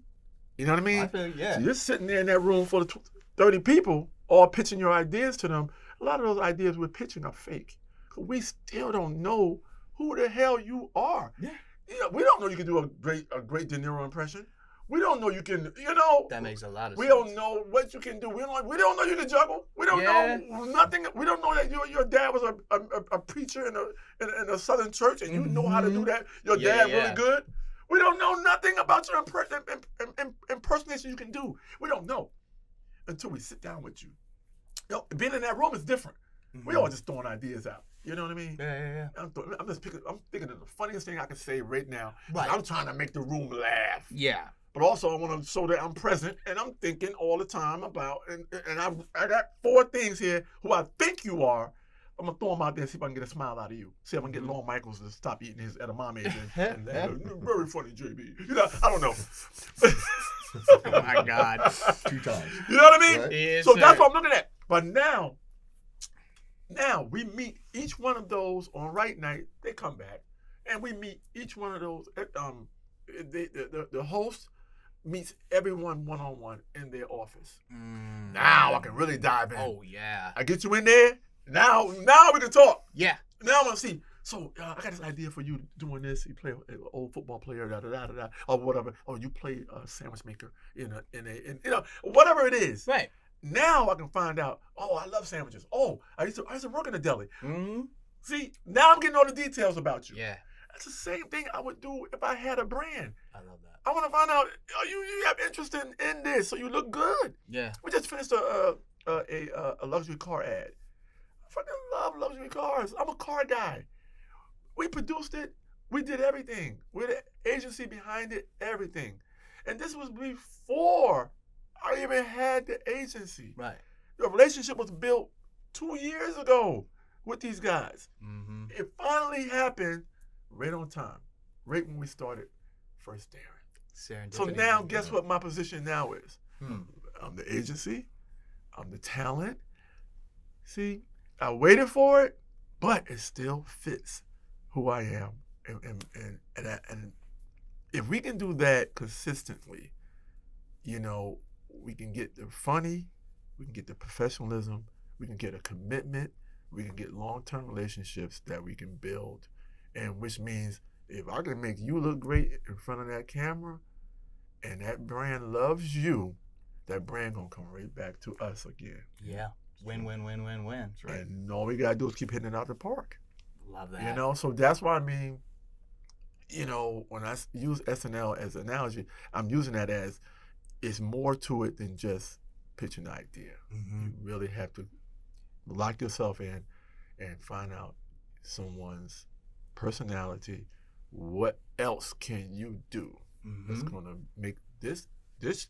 You know what I mean? I feel, yeah. So you're sitting there in that room full of 30 people, all pitching your ideas to them. A lot of those ideas we're pitching are fake. We still don't know who the hell you are. Yeah. You know, we don't know you can do a great De Niro impression. We don't know you can, you know. That makes a lot of we sense. don't know what you can do. We don't know you can juggle. We don't Yeah. know nothing. We don't know that your dad was a preacher in a southern church and you know how to do that. Your dad really good. We don't know nothing about your impersonation you can do. We don't know until we sit down with you. You know, being in that room is different. Mm-hmm. We all just throwing ideas out. You know what I mean? Yeah. I'm thinking of the funniest thing I can say right now. Right. I'm trying to make the room laugh. Yeah. But also I want to show that I'm present and I'm thinking all the time about, and I got 4 things here who I think you are. I'm going to throw them out there and see if I can get a smile out of you. See if I can get Lorne Michaels to stop eating his edamame and very funny, JB. You know, I don't know. Oh my God. 2 times. You know what I mean? Right? Yes, So sir. that's what I'm looking at. But now we meet each one of those on Right Night. They come back. And we meet each one of those. The host meets everyone one-on-one in their office. Now I can really dive in. Oh, yeah. I get you in there. Now we can talk. Yeah. Now I want to see. So I got this idea for you doing this. You play an old football player, or whatever. Or you play a sandwich maker in you know, whatever it is. Right. Now I can find out. Oh, I love sandwiches. Oh, I used to work in a deli. Mm-hmm. See, now I'm getting all the details about you. Yeah. That's the same thing I would do if I had a brand. I love that. I want to find out, you have interest in this, so you look good. Yeah. We just finished a luxury car ad. I fucking love luxury cars. I'm a car guy. We produced it. We did everything. We're the agency behind it, everything. And this was before I even had the agency. Right. The relationship was built 2 years ago with these guys. Mm-hmm. It finally happened right on time, right when we started First Darrin. So now, guess what my position now is? I'm the agency. I'm the talent. See, I waited for it, but it still fits who I am. And if we can do that consistently, you know, we can get the funny, we can get the professionalism, we can get a commitment, we can get long-term relationships that we can build. And which means if I can make you look great in front of that camera and that brand loves you, that brand gonna come right back to us again. Yeah. Win. That's right. And all we gotta do is keep hitting it out the park. Love that. You know, so that's why I mean, you know, when I use SNL as an analogy, I'm using that as it's more to it than just pitch an idea. Mm-hmm. You really have to lock yourself in and find out someone's personality. What else can you do that's gonna make this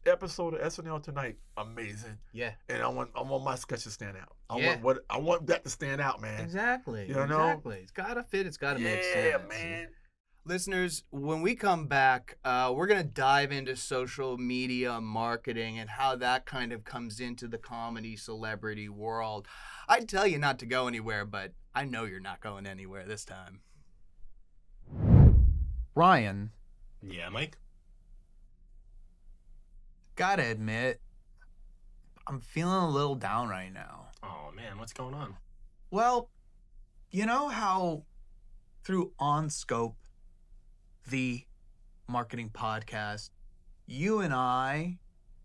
episode of SNL tonight amazing? Yeah. And I want my sketch to stand out. I Yeah. want that to stand out, man. Exactly. You know? Exactly. It's gotta fit. It's gotta make sense. Yeah, man. Listeners, when we come back, we're going to dive into social media marketing and how that kind of comes into the comedy celebrity world. I'd tell you not to go anywhere, but I know you're not going anywhere this time. Ryan, Yeah, Mike? gotta admit, I'm feeling a little down right now. Oh, man, what's going on? Well, you know how through OnScope, the marketing podcast, you and I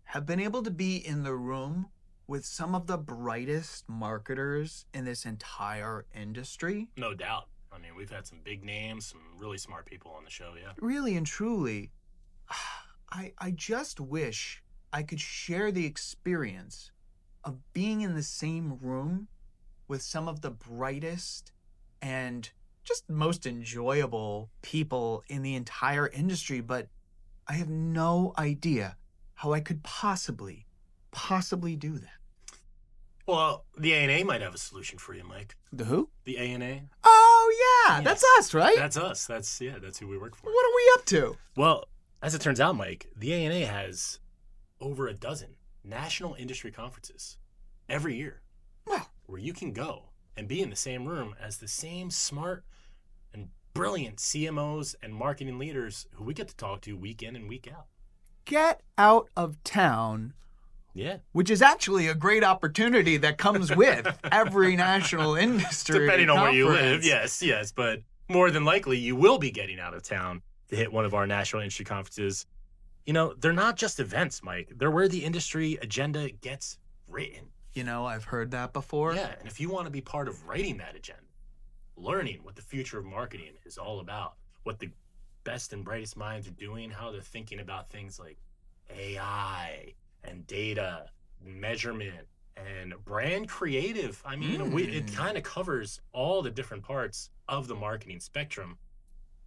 have been able to be in the room with some of the brightest marketers in this entire industry. No doubt. I mean, we've had some big names, some really smart people on the show, yeah. Really and truly, I just wish I could share the experience of being in the same room with some of the brightest and just most enjoyable people in the entire industry, but I have no idea how I could possibly do that. Well, the ANA might have a solution for you, Mike. The who? The ANA. Oh yeah, Yes. that's us, right? That's us. That's who we work for. What are we up to? Well, as it turns out, Mike, the ANA has over a dozen national industry conferences every year Wow. where you can go and be in the same room as the same smart and brilliant CMOs and marketing leaders who we get to talk to week in and week out. Get out of town, Yeah. which is actually a great opportunity that comes with every national industry Depending on where you live, conference. yes. But more than likely, you will be getting out of town to hit one of our national industry conferences. You know, they're not just events, Mike. They're where the industry agenda gets written. You know, I've heard that before. Yeah, and if you want to be part of writing that agenda, learning what the future of marketing is all about, what the best and brightest minds are doing, how they're thinking about things like AI and data, measurement, and brand creative. I mean, it kind of covers all the different parts of the marketing spectrum.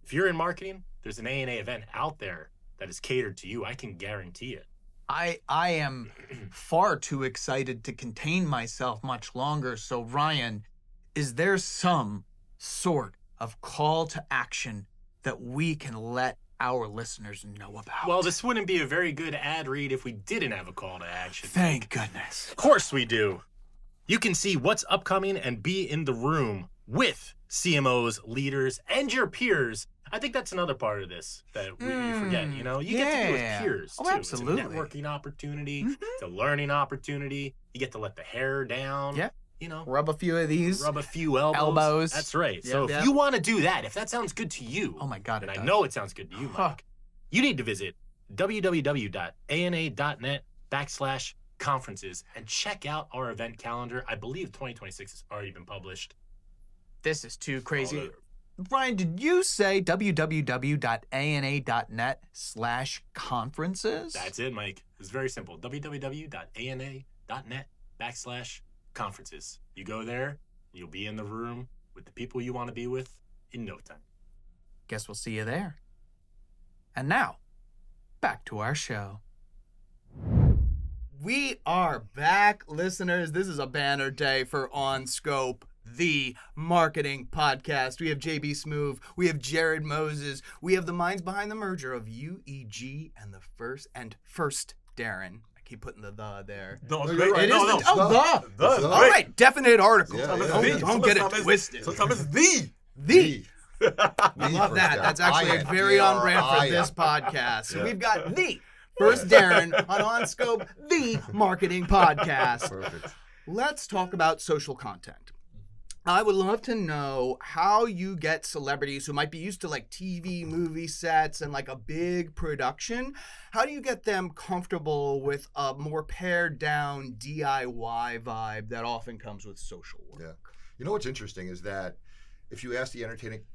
If you're in marketing, there's an ANA event out there that is catered to you. I can guarantee it. I am far too excited to contain myself much longer. So, Ryan, is there some sort of call to action that we can let our listeners know about? Well, this wouldn't be a very good ad read if we didn't have a call to action. Thank goodness. Of course we do. You can see what's upcoming and be in the room with CMOs, leaders, and your peers. I think that's another part of this that we forget. You know, you get to be with peers too. Absolutely. It's a networking opportunity. It's a learning opportunity. You get to let the hair down. Yeah. You know, Rub a few of these. rub a few elbows. That's right. So Yep. if you want to do that, if that sounds good to you, Oh my God, and it I does. know it sounds good to you, Huh. Mike, you need to visit www.ana.net/conferences and check out our event calendar. I believe 2026 has already been published. This is too All crazy. the- Brian, did you say www.ana.net/conferences? That's it, Mike. It's very simple. www.ana.net/conferences. You go there, you'll be in the room with the people you want to be with in no time. Guess we'll see you there. And now, back to our show. We are back, listeners. This is a banner day for OnScope, the marketing podcast. We have JB Smoove, we have Jarrod Moses, we have the minds behind the merger of UEG and First Darrin. I keep putting the there. No, it's No, great. you're right. It is No, the The. All right, definite article. Yeah, Don't get it twisted. Sometimes it's the. The. I The love First that. Darrin. That's actually I am. very on brand for I this am. podcast. So Yeah. we've got the First Darrin on OnScope, the marketing podcast. Perfect. Let's talk about social content. I would love to know how you get celebrities who might be used to like TV, movie sets, and like a big production. How do you get them comfortable with a more pared down DIY vibe that often comes with social work? Yeah. You know what's interesting is that if you ask the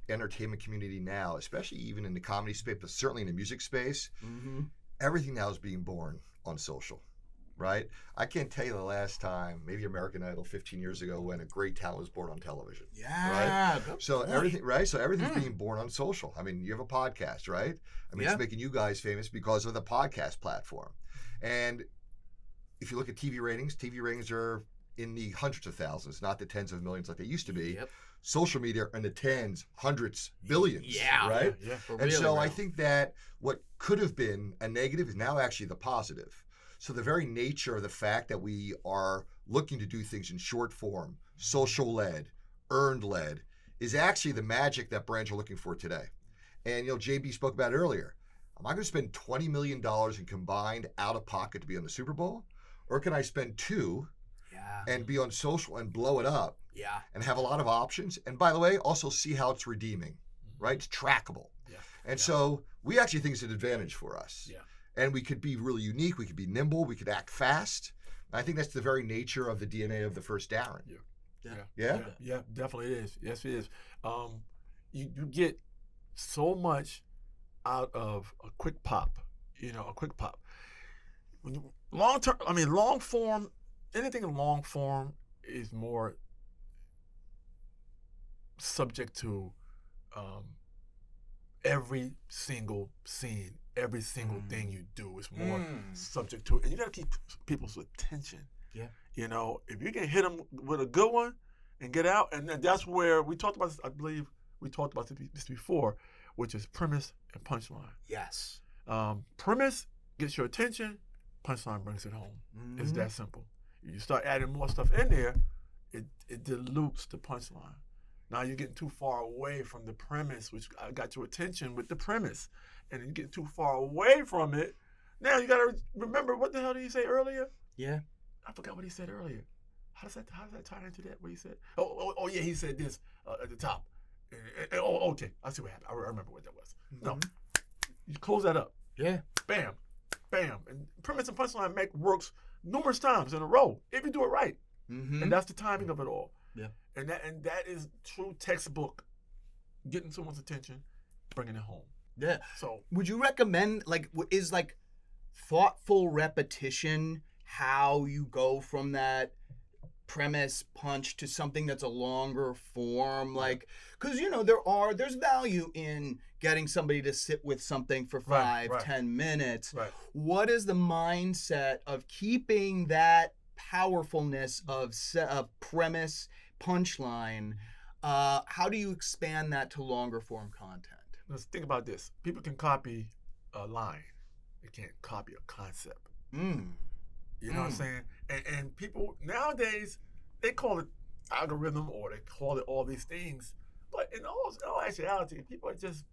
entertainment community now, especially even in the comedy space, but certainly in the music space, Mm-hmm. everything now is being born on social, right? I can't tell you the last time, maybe American Idol 15 years ago, when a great talent was born on television. Yeah. good So point. everything, right? So everything's being born on social. I mean, you have a podcast, right? I mean, Yeah. it's making you guys famous because of the podcast platform. And if you look at TV ratings are in the hundreds of thousands, not the tens of millions like they used to be. Yep. Social media are in the tens, hundreds, billions, Yeah. right? Yeah. For And really so I real. think that what could have been a negative is now actually the positive. So the very nature of the fact that we are looking to do things in short form, social-led, earned-led, is actually the magic that brands are looking for today. And, you know, JB spoke about it earlier. Am I going to spend $20 million in combined out-of-pocket to be on the Super Bowl? Or can I spend $2 Yeah. and be on social and blow it up Yeah. and have a lot of options? And by the way, also see how it's redeeming, right? It's trackable. Yeah. And so we actually think it's an advantage for us. Yeah. And we could be really unique. We could be nimble. We could act fast. I think that's the very nature of the DNA of the First Darrin. Yeah? Yeah, definitely it is. Yes, it is. You get so much out of a quick pop a quick pop. Long term, long form, anything in long form is more subject to every single scene, every single thing you do is more subject to it. And you got to keep people's attention. Yeah. If you can hit them with a good one and get out, and that's where we talked about this, I believe we talked about this before, which is premise and punchline. Yes. Premise gets your attention, punchline brings it home. It's that simple. You start adding more stuff in there, it dilutes the punchline. Now you're getting too far away from the premise, which got your attention with the premise, and you get too far away from it. Now you got to remember, what the hell did he say earlier? Yeah. I forgot what he said earlier. How does that tie into that? What he said? Oh yeah, he said this at the top. Okay, I see what happened. I remember what that was. No, you close that up. Yeah. Bam, bam, and premise and punchline works numerous times in a row if you do it right, and that's the timing of it all. Yeah. And that is true textbook, getting someone's attention, bringing it home. Yeah. So would you recommend, is thoughtful repetition how you go from that premise punch to something that's a longer form? Because there's value in getting somebody to sit with something for 5-10 minutes. Right. What is the mindset of keeping that powerfulness of premise, punchline? How do you expand that to longer form content? Let's think about this. People can copy a line. They can't copy a concept. You know what I'm saying? And people nowadays, they call it algorithm, or they call it all these things. But in all actuality, people are just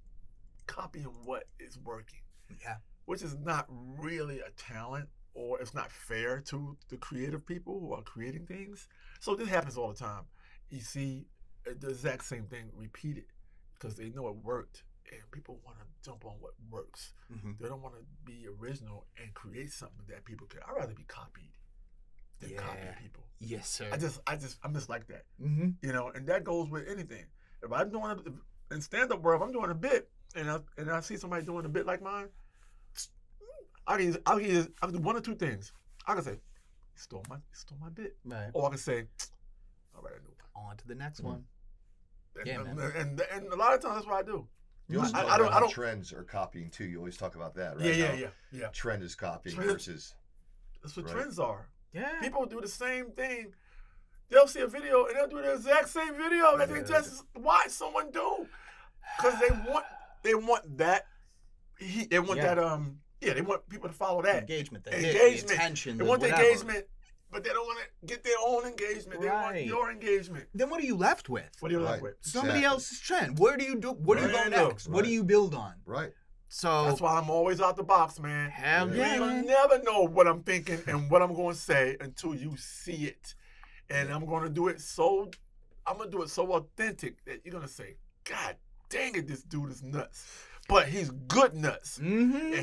copying what is working. Yeah. Which is not really a talent, or it's not fair to the creative people who are creating things. So this happens all the time. You see the exact same thing repeated because they know it worked, and people want to jump on what works. They don't want to be original and create something that people can. I'd rather be copied than copy people. Yes, sir. I'm just like that. And that goes with anything. If I'm doing in stand-up world, if I'm doing a bit and I see somebody doing a bit like mine, I can do one or two things. I can say, he stole my bit. Right. Or I can say, all right, I knew one. On to the next one. And a lot of times that's what I do. You also talk about how trends are copying too. You always talk about that, right? Yeah. Trend is copying versus. That's what trends are. Yeah. People do the same thing. They'll see a video and they'll do the exact same video that they just watched someone do, because they want that. They want that. They want people to follow that engagement, the attention. They want the engagement, but they don't want to get their own engagement. They want your engagement. Then what are you left with? Somebody Exactly. else's trend. Where do you do? What do you go next? What do you build on? Right. So that's why I'm always out the box, man. You'll never know what I'm thinking and what I'm going to say until you see it, and I'm going to do it so authentic that you're going to say, God dang it, this dude is nuts. But he's good nuts. And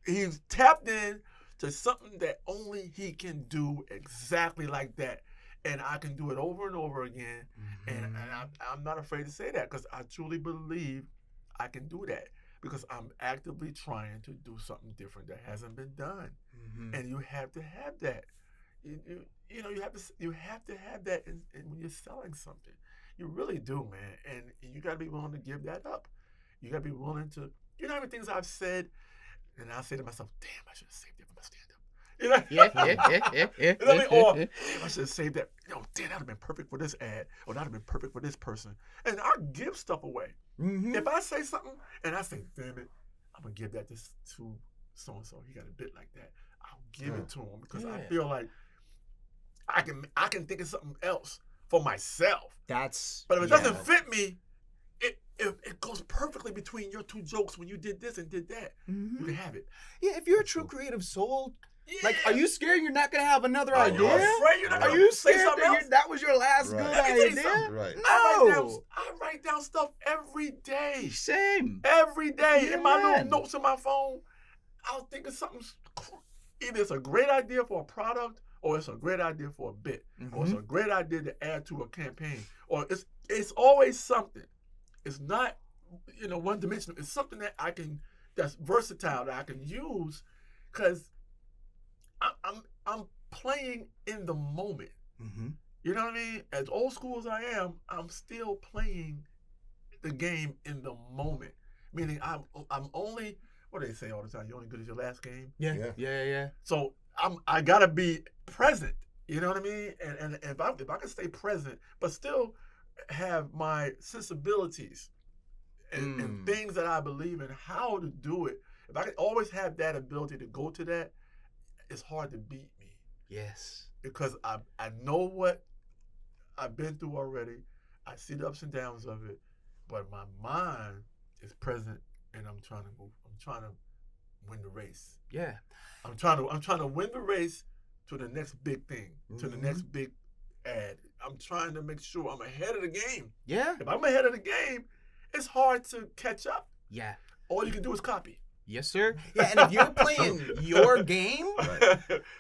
he's tapped in to something that only he can do exactly like that. And I can do it over and over again. And I'm not afraid to say that, because I truly believe I can do that, because I'm actively trying to do something different that hasn't been done. And you have to have that. You have to have that when you're selling something. You really do, man. And you got to be willing to give that up. You got to be willing to, how many things I've said, and I say to myself, damn, I should have saved that for my stand-up. Or, damn, I should have saved that. Damn, that would have been perfect for this ad, or that would have been perfect for this person. And I give stuff away. If I say something, and I say, damn it, I'm going to give that to so-and-so. He got a bit like that. I'll give it to him, because I feel like I can think of something else for myself. But if it doesn't fit me, it goes perfectly between your two jokes when you did this and did that. You can have it. Yeah, if you're a true creative soul, are you scared you're not going to have another idea? Are you scared that was your last good idea? Right. No. I write down stuff every day. Same. Every day in my little notes on my phone. I'll think of something. Either it's a great idea for a product, or it's a great idea for a bit, or it's a great idea to add to a campaign, or it's always something. It's not, one dimensional. It's something that that's versatile that I can use, because I'm playing in the moment. Mm-hmm. You know what I mean? As old school as I am, I'm still playing the game in the moment. Meaning I'm only, what do they say all the time? You're only good as your last game. Yeah. So I gotta be present. You know what I mean? And if I can stay present, but still have my sensibilities and things that I believe in, how to do it. If I can always have that ability to go to that, it's hard to beat me. Yes. Because I know what I've been through already. I see the ups and downs of it, but my mind is present, and I'm trying to move. I'm trying to win the race. Yeah. I'm trying to win the race to the next big thing, to the next big ad. I'm trying to make sure I'm ahead of the game. Yeah. If I'm ahead of the game, it's hard to catch up. Yeah. All you can do is copy. Yes, sir. Yeah, and if you're playing your game,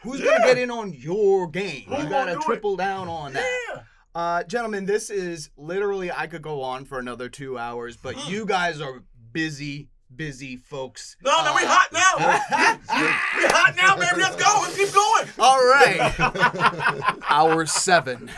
who's gonna get in on your game? Who's You gotta gonna do triple down on that. Yeah. Gentlemen, this is literally, I could go on for another 2 hours, but you guys are busy folks. No, we hot now. We hot now, baby. Let's go. Let's keep going. All right. Hour 7.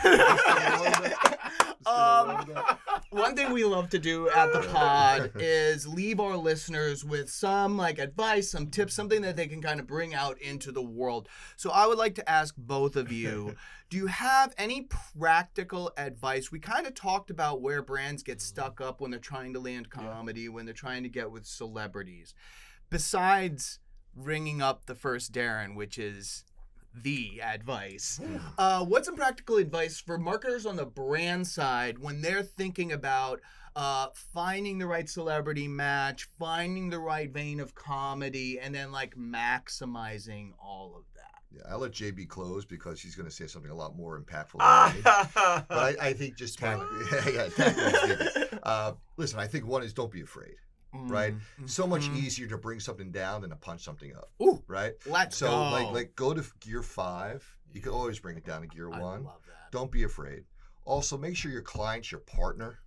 One thing we love to do at the pod is leave our listeners with some advice, some tips, something that they can kind of bring out into the world. So I would like to ask both of you, do you have any practical advice? We kind of talked about where brands get stuck up when they're trying to land comedy, when they're trying to get with celebrities. Besides ringing up the First Darrin, which is the advice. What's some practical advice for marketers on the brand side when they're thinking about finding the right celebrity match, finding the right vein of comedy, and then maximizing all of that? Yeah, I'll let JB close because she's going to say something a lot more impactful than me. But I think just listen, I think one is don't be afraid. Right? So much easier to bring something down than to punch something up. Ooh, right? Let's go. So go to gear 5. You can always bring it down to gear 1. I love that. Don't be afraid. Also, make sure your client's your partner,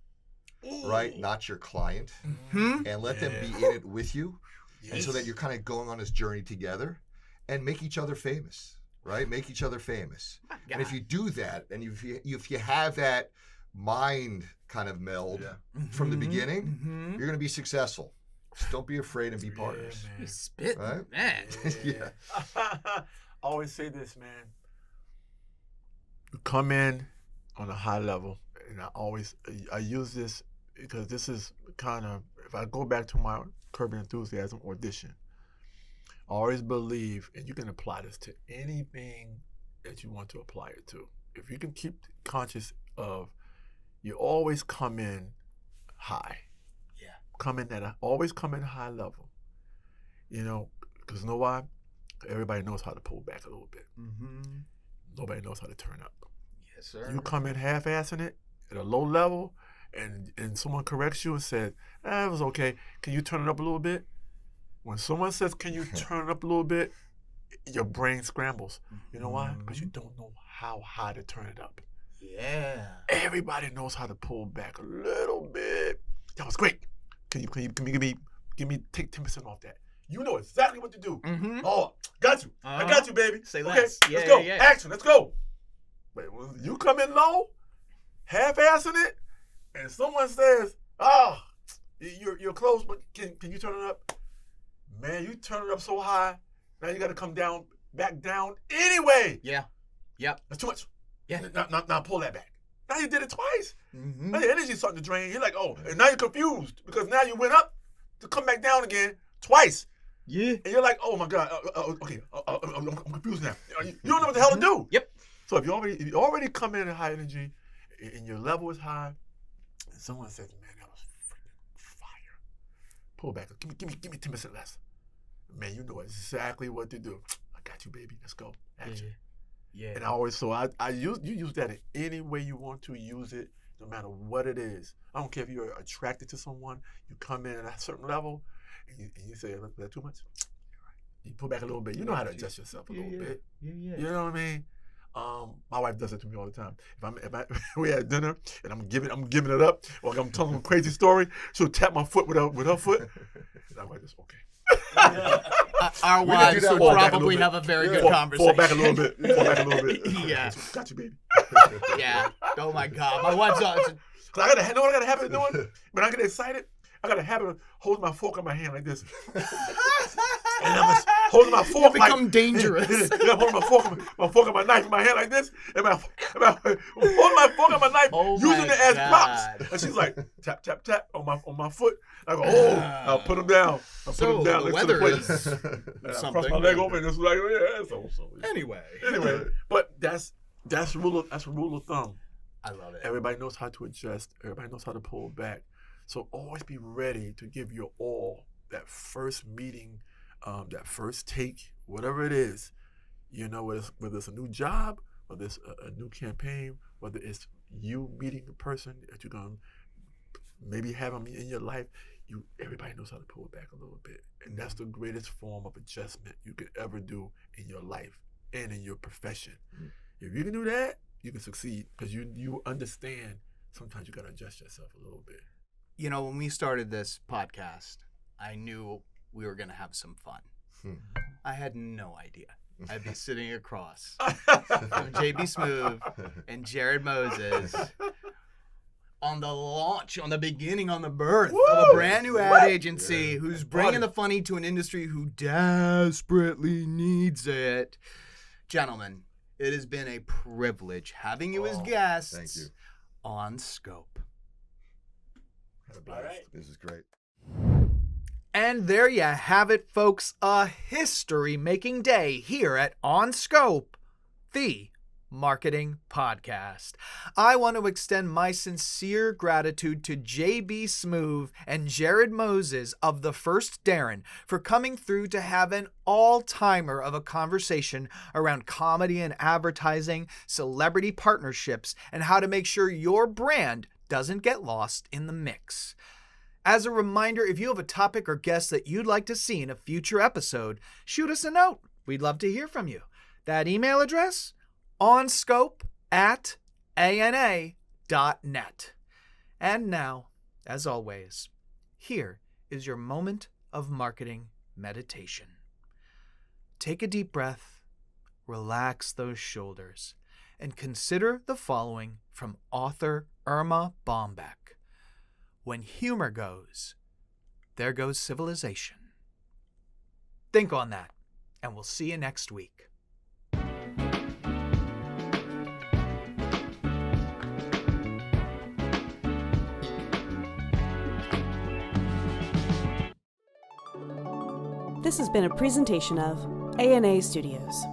right? Not your client. And let them be in it with you. And so that you're kind of going on this journey together and make each other famous, right? Make each other famous. And if you do that, and if you have that mind kind of meld from the beginning, you're going to be successful. Just don't be afraid and be partners. He's spitting, right? man. Yeah. I always say this, man. You come in on a high level, and I use this because this is kind of, if I go back to my Curb Your Enthusiasm audition, I always believe, and you can apply this to anything that you want to apply it to. If you can keep conscious of, you always come in high. Yeah. Always come in high level. Because you know why? Everybody knows how to pull back a little bit. Nobody knows how to turn up. Yes, sir. You come in half-assing it at a low level, and someone corrects you and says, it was okay. Can you turn it up a little bit? When someone says, can you turn it up a little bit, your brain scrambles. You know why? Because you don't know how high to turn it up. Yeah. Everybody knows how to pull back a little bit. That was great. Can you take 10% off that? You know exactly what to do. Oh, got you. I got you, baby. Say okay, less. Yeah, let's go. yeah. Action. Let's go. But when you come in low, half-assing it, and someone says, you're close, but can you turn it up? Man, you turn it up so high, now you got to come back down anyway. Yeah. Yep. That's too much. Yeah. Now pull that back. Now you did it twice. Now your energy's starting to drain. You're like, and now you're confused because now you went up to come back down again twice. Yeah. And you're like, oh my God, okay, I'm confused now. You don't know what the hell to do. Yep. So if you already come in at high energy and your level is high, and someone says, man, that was freaking fire. Pull back. Give me 10% less. Man, you know exactly what to do. I got you, baby. Let's go. Action. Yeah. And you use that in any way you want to use it, no matter what it is. I don't care if you're attracted to someone, you come in at a certain level, and you say, look, is that too much? You're right. You pull back a little bit. You know how to adjust yourself a little bit. Yeah. You know what I mean? My wife does it to me all the time. If we at dinner and I'm giving it up, or I'm telling a crazy story, she'll tap my foot with her foot. And I'm like, this okay. Our We didn't do wives that would one. probably have a very good Fall conversation. back a little bit. Fall back a little bit. Yeah. Got you, baby. Yeah. Oh my God. My wife's on. Cause I gotta know what I gotta have it doing. When I get excited, I gotta have it holding my fork in my hand like this. And I'm just holding my fork. You become dangerous. Yeah, I'm holding my fork and my knife in my hand like this. And I'm holding my fork and my knife, using it as props. And she's like, tap, tap, tap on my foot. I go, I'll put them down. I'll put them down the next to the weather plate. is And I something. cross my leg open and it's like, yeah, so. Anyway, But that's rule of thumb. I love it. Everybody knows how to adjust. Everybody knows how to pull back. So always be ready to give your all. That first meeting, that first take, whatever it is, whether it's a new job, whether it's a new campaign, whether it's you meeting a person that you're gonna maybe have them in your life, everybody knows how to pull back a little bit, and that's the greatest form of adjustment you could ever do in your life and in your profession. If you can do that, you can succeed because you understand. Sometimes you gotta adjust yourself a little bit. When we started this podcast, I knew we were going to have some fun. I had no idea I'd be sitting across from JB Smoove and Jarrod Moses on the launch, on the beginning, on the birth of a brand new ad agency who's bringing the funny to an industry who desperately needs it. Gentlemen, it has been a privilege having you as guests. Thank you. On Scope. All right. This is great. And there you have it, folks. A history-making day here at On Scope, the marketing podcast. I want to extend my sincere gratitude to JB Smoove and Jarrod Moses of the First Darrin for coming through to have an all-timer of a conversation around comedy and advertising, celebrity partnerships, and how to make sure your brand doesn't get lost in the mix. As a reminder, if you have a topic or guest that you'd like to see in a future episode, shoot us a note. We'd love to hear from you. That email address? onscope@ana.net. And now, as always, here is your moment of marketing meditation. Take a deep breath, relax those shoulders, and consider the following from author Irma Bombeck. When humor goes, there goes civilization. Think on that, and we'll see you next week. This has been a presentation of ANA Studios.